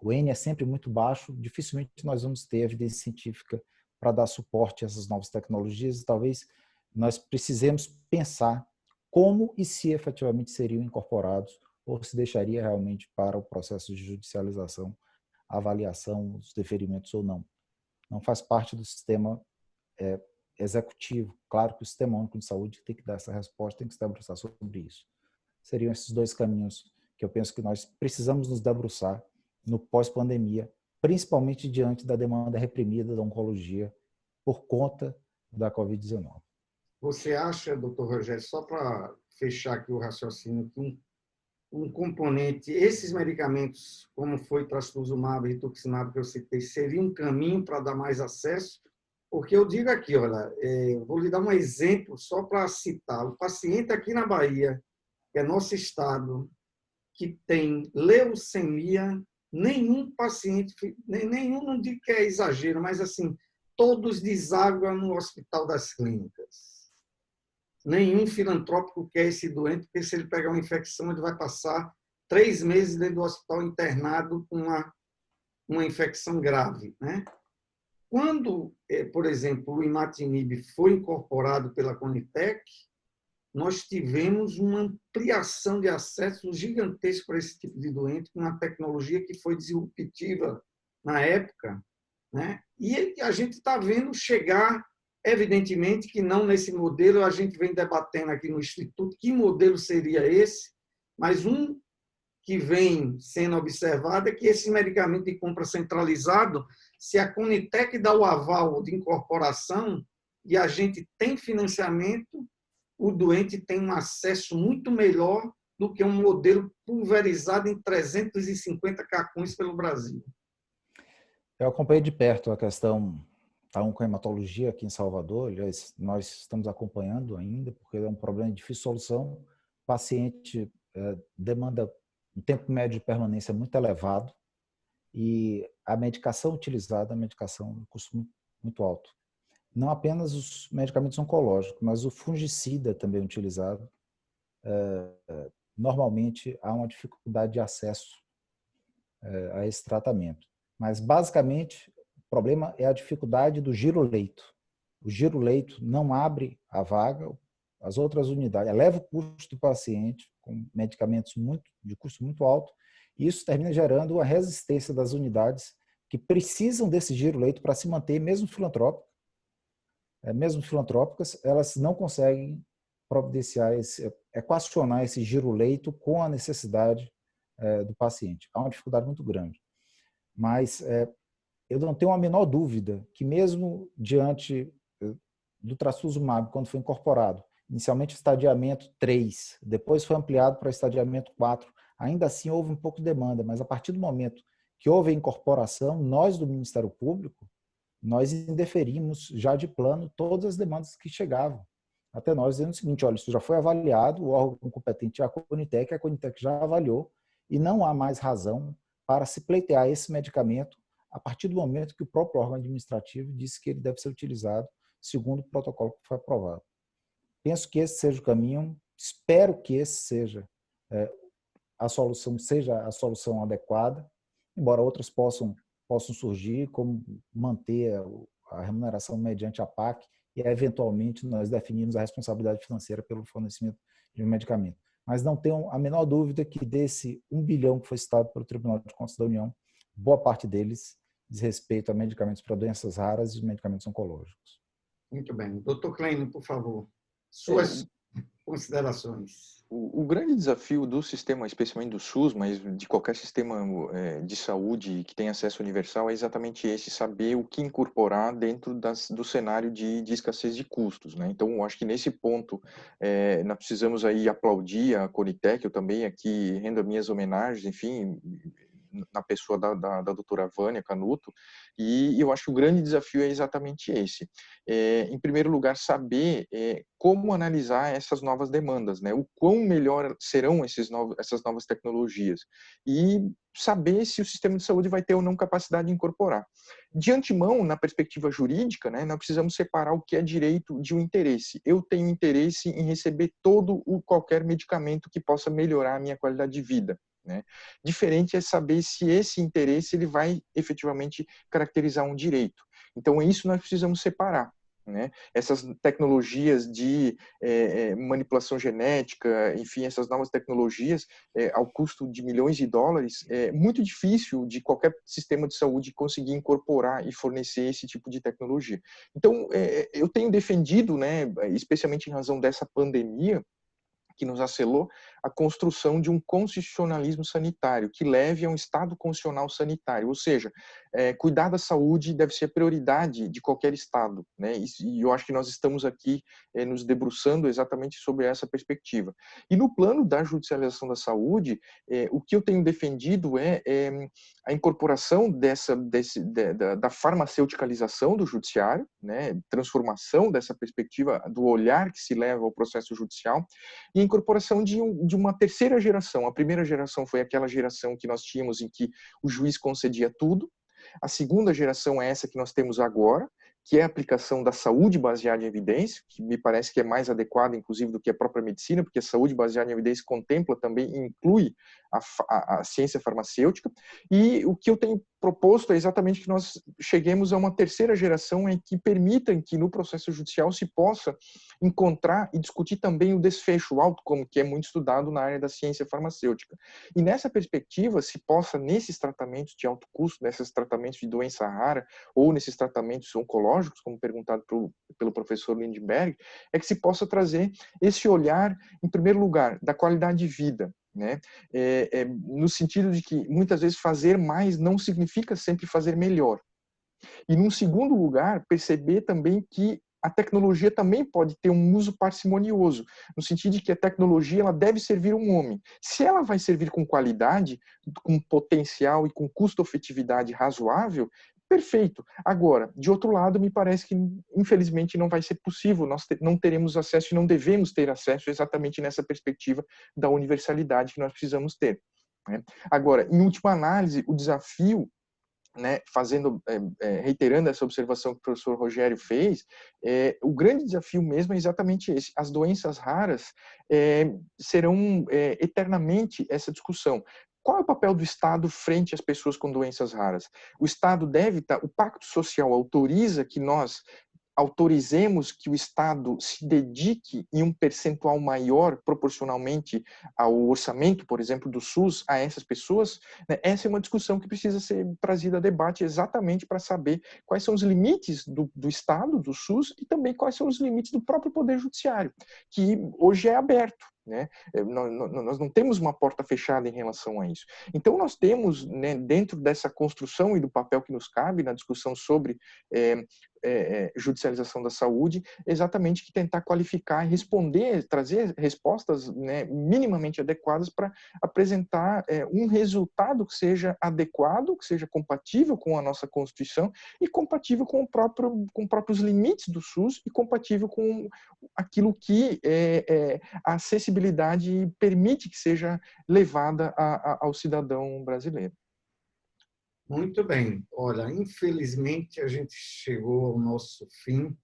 o N é sempre muito baixo, dificilmente nós vamos ter evidência científica para dar suporte a essas novas tecnologias e talvez nós precisemos pensar como e se efetivamente seriam incorporados ou se deixaria realmente para o processo de judicialização, a avaliação dos deferimentos ou não. Não faz parte do sistema executivo. Claro que o Sistema Único de Saúde tem que dar essa resposta, tem que se debruçar sobre isso. Seriam esses dois caminhos que eu penso que nós precisamos nos debruçar no pós-pandemia, principalmente diante da demanda reprimida da oncologia por conta da Covid-19. Você acha, doutor Rogério, só para fechar aqui o raciocínio, que um componente, esses medicamentos, como foi trastuzumab e rituximab que eu citei, seria um caminho para dar mais acesso? Porque eu digo aqui, olha, vou lhe dar um exemplo só para citar. O paciente aqui na Bahia, que é nosso estado, que tem leucemia, nenhum paciente, nenhum, não digo que é exagero, mas assim, todos desaguam no Hospital das Clínicas. Nenhum filantrópico quer esse doente, porque se ele pegar uma infecção, ele vai passar 3 meses dentro do hospital internado com uma infecção grave, né? Quando, por exemplo, o imatinib foi incorporado pela Conitec, nós tivemos uma ampliação de acesso gigantesco para esse tipo de doente, com uma tecnologia que foi disruptiva na época, né? E a gente está vendo chegar, evidentemente que não nesse modelo, a gente vem debatendo aqui no Instituto que modelo seria esse, mas um que vem sendo observado é que esse medicamento de compra centralizado, se a Conitec dá o aval de incorporação e a gente tem financiamento, o doente tem um acesso muito melhor do que um modelo pulverizado em 350 cacões pelo Brasil. Eu acompanhei de perto a questão da oncohematologia aqui em Salvador. Aliás, nós estamos acompanhando ainda, porque é um problema de difícil solução. O paciente demanda um tempo médio de permanência muito elevado e a medicação utilizada é uma medicação de custo muito alto. Não apenas os medicamentos oncológicos, mas o fungicida também utilizado. Normalmente há uma dificuldade de acesso a esse tratamento. Mas, basicamente, o problema é a dificuldade do giro-leito. O giro-leito não abre a vaga, as outras unidades, eleva o custo do paciente com medicamentos de custo muito alto, e isso termina gerando a resistência das unidades que precisam desse giro-leito para se manter, mesmo filantrópicas, elas não conseguem providenciar, equacionar esse giro-leito com a necessidade do paciente. Há uma dificuldade muito grande. Mas eu não tenho a menor dúvida que mesmo diante do trastuzumab, quando foi incorporado, inicialmente estadiamento 3, depois foi ampliado para estadiamento 4, ainda assim houve um pouco de demanda, mas a partir do momento que houve a incorporação, nós do Ministério Público, nós indeferimos já de plano todas as demandas que chegavam até nós, dizendo o seguinte: olha, isso já foi avaliado, o órgão competente é a Conitec já avaliou e não há mais razão para se pleitear esse medicamento a partir do momento que o próprio órgão administrativo disse que ele deve ser utilizado segundo o protocolo que foi aprovado. Penso que esse seja o caminho, espero que esse seja a solução adequada, embora outras possam surgir, como manter a remuneração mediante a PAC e, eventualmente, nós definirmos a responsabilidade financeira pelo fornecimento de um medicamento. Mas não tenho a menor dúvida que desse 1 bilhão que foi citado pelo Tribunal de Contas da União, boa parte deles diz respeito a medicamentos para doenças raras e medicamentos oncológicos. Muito bem. Dr. Klein, por favor, suas considerações. O grande desafio do sistema, especialmente do SUS, mas de qualquer sistema de saúde que tenha acesso universal, é exatamente esse: saber o que incorporar dentro do cenário de escassez de custos, né? Então, eu acho que nesse ponto nós precisamos aí aplaudir a Conitec. Eu também aqui rendo minhas homenagens, enfim, na pessoa da doutora Vânia Canuto, e eu acho que o grande desafio é exatamente esse. Em primeiro lugar, saber como analisar essas novas demandas, né? O quão melhor serão essas novas tecnologias, e saber se o sistema de saúde vai ter ou não capacidade de incorporar. De antemão, na perspectiva jurídica, né, nós precisamos separar o que é direito de um interesse. Eu tenho interesse em receber qualquer medicamento que possa melhorar a minha qualidade de vida, né? Diferente é saber se esse interesse ele vai efetivamente caracterizar um direito. Então, isso nós precisamos separar, né? Essas tecnologias de manipulação genética, enfim, essas novas tecnologias ao custo de milhões de dólares, é muito difícil de qualquer sistema de saúde conseguir incorporar e fornecer esse tipo de tecnologia. Então, eu tenho defendido, né, especialmente em razão dessa pandemia, que nos asselou, a construção de um constitucionalismo sanitário, que leve a um Estado constitucional sanitário, ou seja, cuidar da saúde deve ser prioridade de qualquer Estado, né? E eu acho que nós estamos aqui nos debruçando exatamente sobre essa perspectiva. E no plano da judicialização da saúde, o que eu tenho defendido é a incorporação da farmaceuticalização do judiciário, né? Transformação dessa perspectiva do olhar que se leva ao processo judicial, e a incorporação de uma terceira geração. A primeira geração foi aquela geração que nós tínhamos em que o juiz concedia tudo. A segunda geração é essa que nós temos agora, que é a aplicação da saúde baseada em evidência, que me parece que é mais adequada, inclusive, do que a própria medicina, porque a saúde baseada em evidência contempla também, inclui a ciência farmacêutica. E o que eu tenho proposto é exatamente que nós cheguemos a uma terceira geração em que permita que no processo judicial se possa encontrar e discutir também o desfecho, o outcome, que é muito estudado na área da ciência farmacêutica. E nessa perspectiva, se possa, nesses tratamentos de alto custo, nesses tratamentos de doença rara, ou nesses tratamentos oncológicos, como perguntado pelo professor Lindbergh, é que se possa trazer esse olhar, em primeiro lugar, da qualidade de vida, né? No sentido de que, muitas vezes, fazer mais não significa sempre fazer melhor. E, num segundo lugar, perceber também que a tecnologia também pode ter um uso parcimonioso, no sentido de que a tecnologia ela deve servir um homem. Se ela vai servir com qualidade, com potencial e com custo-efetividade razoável, perfeito. Agora, de outro lado, me parece que, infelizmente, não vai ser possível, nós não teremos acesso e não devemos ter acesso exatamente nessa perspectiva da universalidade que nós precisamos ter, né? Agora, em última análise, o desafio, né, reiterando essa observação que o professor Rogério fez, o grande desafio mesmo é exatamente esse. As doenças raras serão eternamente essa discussão. Qual é o papel do Estado frente às pessoas com doenças raras? O Estado deve estar, o Pacto Social autoriza que nós autorizemos que o Estado se dedique em um percentual maior, proporcionalmente ao orçamento, por exemplo, do SUS, a essas pessoas, né? Essa é uma discussão que precisa ser trazida a debate exatamente para saber quais são os limites do Estado, do SUS, e também quais são os limites do próprio Poder Judiciário, que hoje é aberto, né? Nós não temos uma porta fechada em relação a isso. Então, nós temos, né, dentro dessa construção e do papel que nos cabe na discussão sobre judicialização da saúde, exatamente que tentar qualificar e responder, trazer respostas, né, minimamente adequadas para apresentar um resultado que seja adequado, que seja compatível com a nossa Constituição e compatível com próprios limites do SUS e compatível com aquilo que a acessibilidade permite que seja levada ao cidadão brasileiro. Muito bem. Olha, infelizmente a gente chegou ao nosso fim,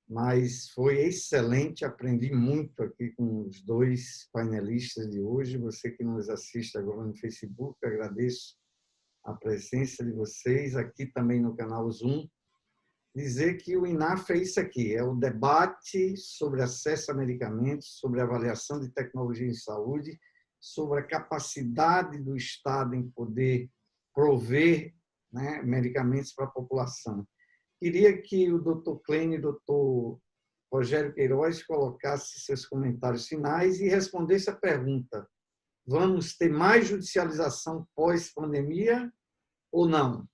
mas foi excelente. Aprendi muito aqui com os dois painelistas de hoje. Você que nos assiste agora no Facebook, agradeço a presença de vocês aqui também no canal Zoom. Dizer que o INAF é isso aqui, é o debate sobre acesso a medicamentos, sobre avaliação de tecnologia em saúde, sobre a capacidade do Estado em poder prover, né, medicamentos para a população. Queria que o Dr. Clênio e o Dr. Rogério Queiroz colocassem seus comentários finais e respondessem a pergunta: vamos ter mais judicialização pós-pandemia ou não?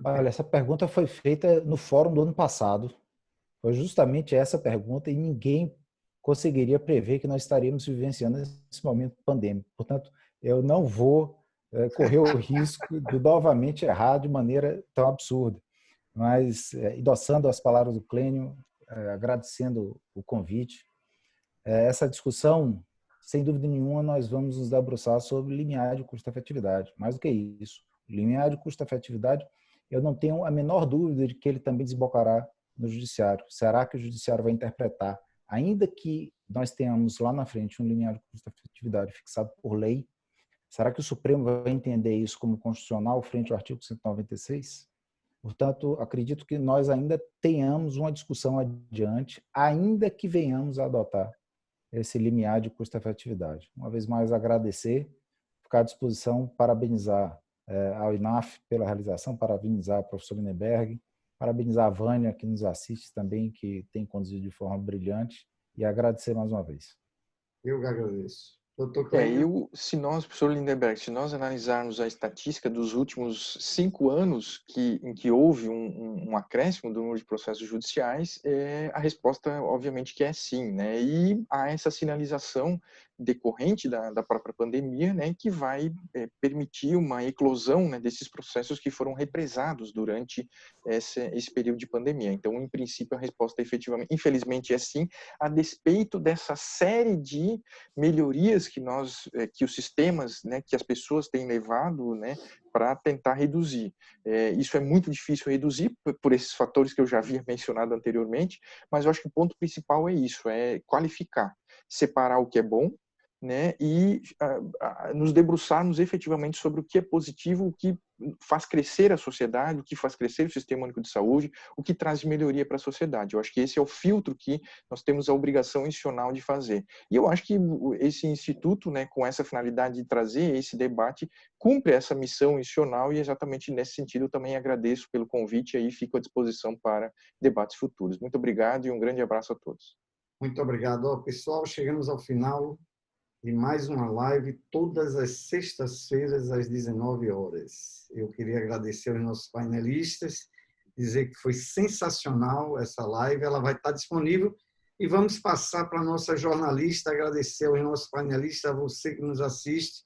Olha, essa pergunta foi feita no fórum do ano passado. Foi justamente essa pergunta e ninguém conseguiria prever que nós estaríamos vivenciando esse momento pandêmico. Portanto, eu não vou correr o risco de novamente errar de maneira tão absurda. Mas, endossando as palavras do Clênio, agradecendo o convite, essa discussão, sem dúvida nenhuma, nós vamos nos debruçar sobre limiar de custo-efetividade. Mais do que isso, limiar de custo-efetividade, eu não tenho a menor dúvida de que ele também desembocará no judiciário. Será que o judiciário vai interpretar, ainda que nós tenhamos lá na frente um limiar de custo-efetividade fixado por lei, será que o Supremo vai entender isso como constitucional frente ao artigo 196? Portanto, acredito que nós ainda tenhamos uma discussão adiante, ainda que venhamos a adotar esse limiar de custo-efetividade. Uma vez mais, agradecer, ficar à disposição, parabenizar ao INAF pela realização, parabenizar o professor Lindbergh, parabenizar a Vânia, que nos assiste também, que tem conduzido de forma brilhante, e agradecer mais uma vez. Eu que agradeço. Professor Lindbergh, se nós analisarmos a estatística dos últimos 5 anos em que houve um acréscimo do número de processos judiciais, a resposta, obviamente, que é sim, né? E há essa sinalização decorrente da própria pandemia, né, que vai permitir uma eclosão, né, desses processos que foram represados durante esse período de pandemia. Então, em princípio, a resposta efetivamente, infelizmente, é sim, a despeito dessa série de melhorias que os sistemas, né, que as pessoas têm levado, né, para tentar reduzir. Isso é muito difícil reduzir por esses fatores que eu já havia mencionado anteriormente, mas eu acho que o ponto principal é isso, é qualificar, separar o que é bom, né, e nos debruçarmos efetivamente sobre o que é positivo, o que faz crescer a sociedade, o que faz crescer o Sistema Único de Saúde, o que traz de melhoria para a sociedade. Eu acho que esse é o filtro que nós temos a obrigação institucional de fazer. E eu acho que esse instituto, né, com essa finalidade de trazer esse debate, cumpre essa missão institucional, e exatamente nesse sentido eu também agradeço pelo convite e aí fico à disposição para debates futuros. Muito obrigado e um grande abraço a todos. Muito obrigado. Pessoal, chegamos ao final de mais uma live, todas as sextas-feiras, às 19 horas. Eu queria agradecer aos nossos painelistas, dizer que foi sensacional essa live, ela vai estar disponível, e vamos passar para a nossa jornalista, agradecer aos nossos painelistas, a você que nos assiste,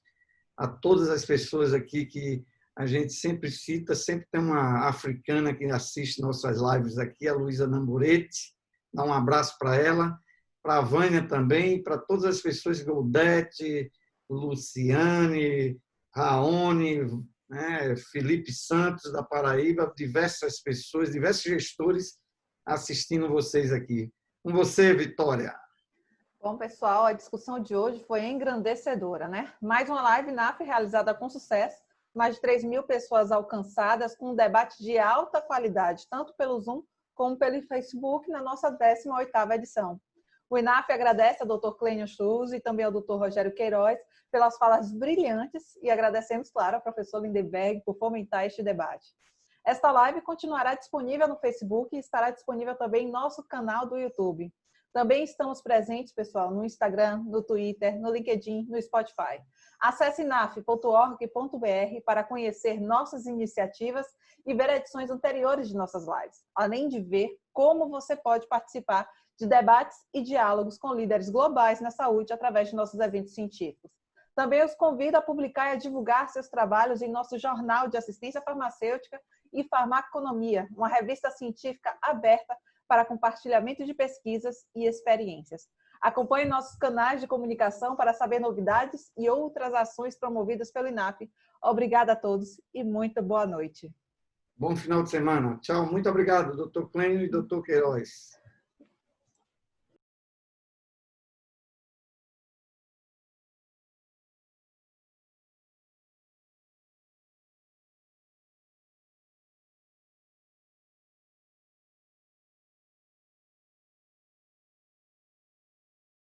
a todas as pessoas aqui que a gente sempre cita, sempre tem uma africana que assiste nossas lives aqui, a Luísa Namburete, dá um abraço para ela, para a Vânia também, para todas as pessoas, Goldete, Luciane, Raoni, né, Felipe Santos, da Paraíba, diversas pessoas, diversos gestores assistindo vocês aqui. Com você, Vitória. Bom, pessoal, a discussão de hoje foi engrandecedora, né? Mais uma live NAF realizada com sucesso, mais de 3.000 pessoas alcançadas, com um debate de alta qualidade, tanto pelo Zoom como pelo Facebook, na nossa 18ª edição. O INAF agradece ao Dr. Clênio Schulz e também ao Dr. Rogério Queiroz pelas falas brilhantes, e agradecemos, claro, ao professor Lindenberg por fomentar este debate. Esta live continuará disponível no Facebook e estará disponível também em nosso canal do YouTube. Também estamos presentes, pessoal, no Instagram, no Twitter, no LinkedIn, no Spotify. Acesse naf.org.br para conhecer nossas iniciativas e ver edições anteriores de nossas lives, além de ver como você pode participar de debates e diálogos com líderes globais na saúde através de nossos eventos científicos. Também os convido a publicar e a divulgar seus trabalhos em nosso Jornal de Assistência Farmacêutica e Farmaconomia, uma revista científica aberta para compartilhamento de pesquisas e experiências. Acompanhe nossos canais de comunicação para saber novidades e outras ações promovidas pelo INAF. Obrigada a todos e muito boa noite. Bom final de semana. Tchau. Muito obrigado, Dr. Clênio e Dr. Queiroz.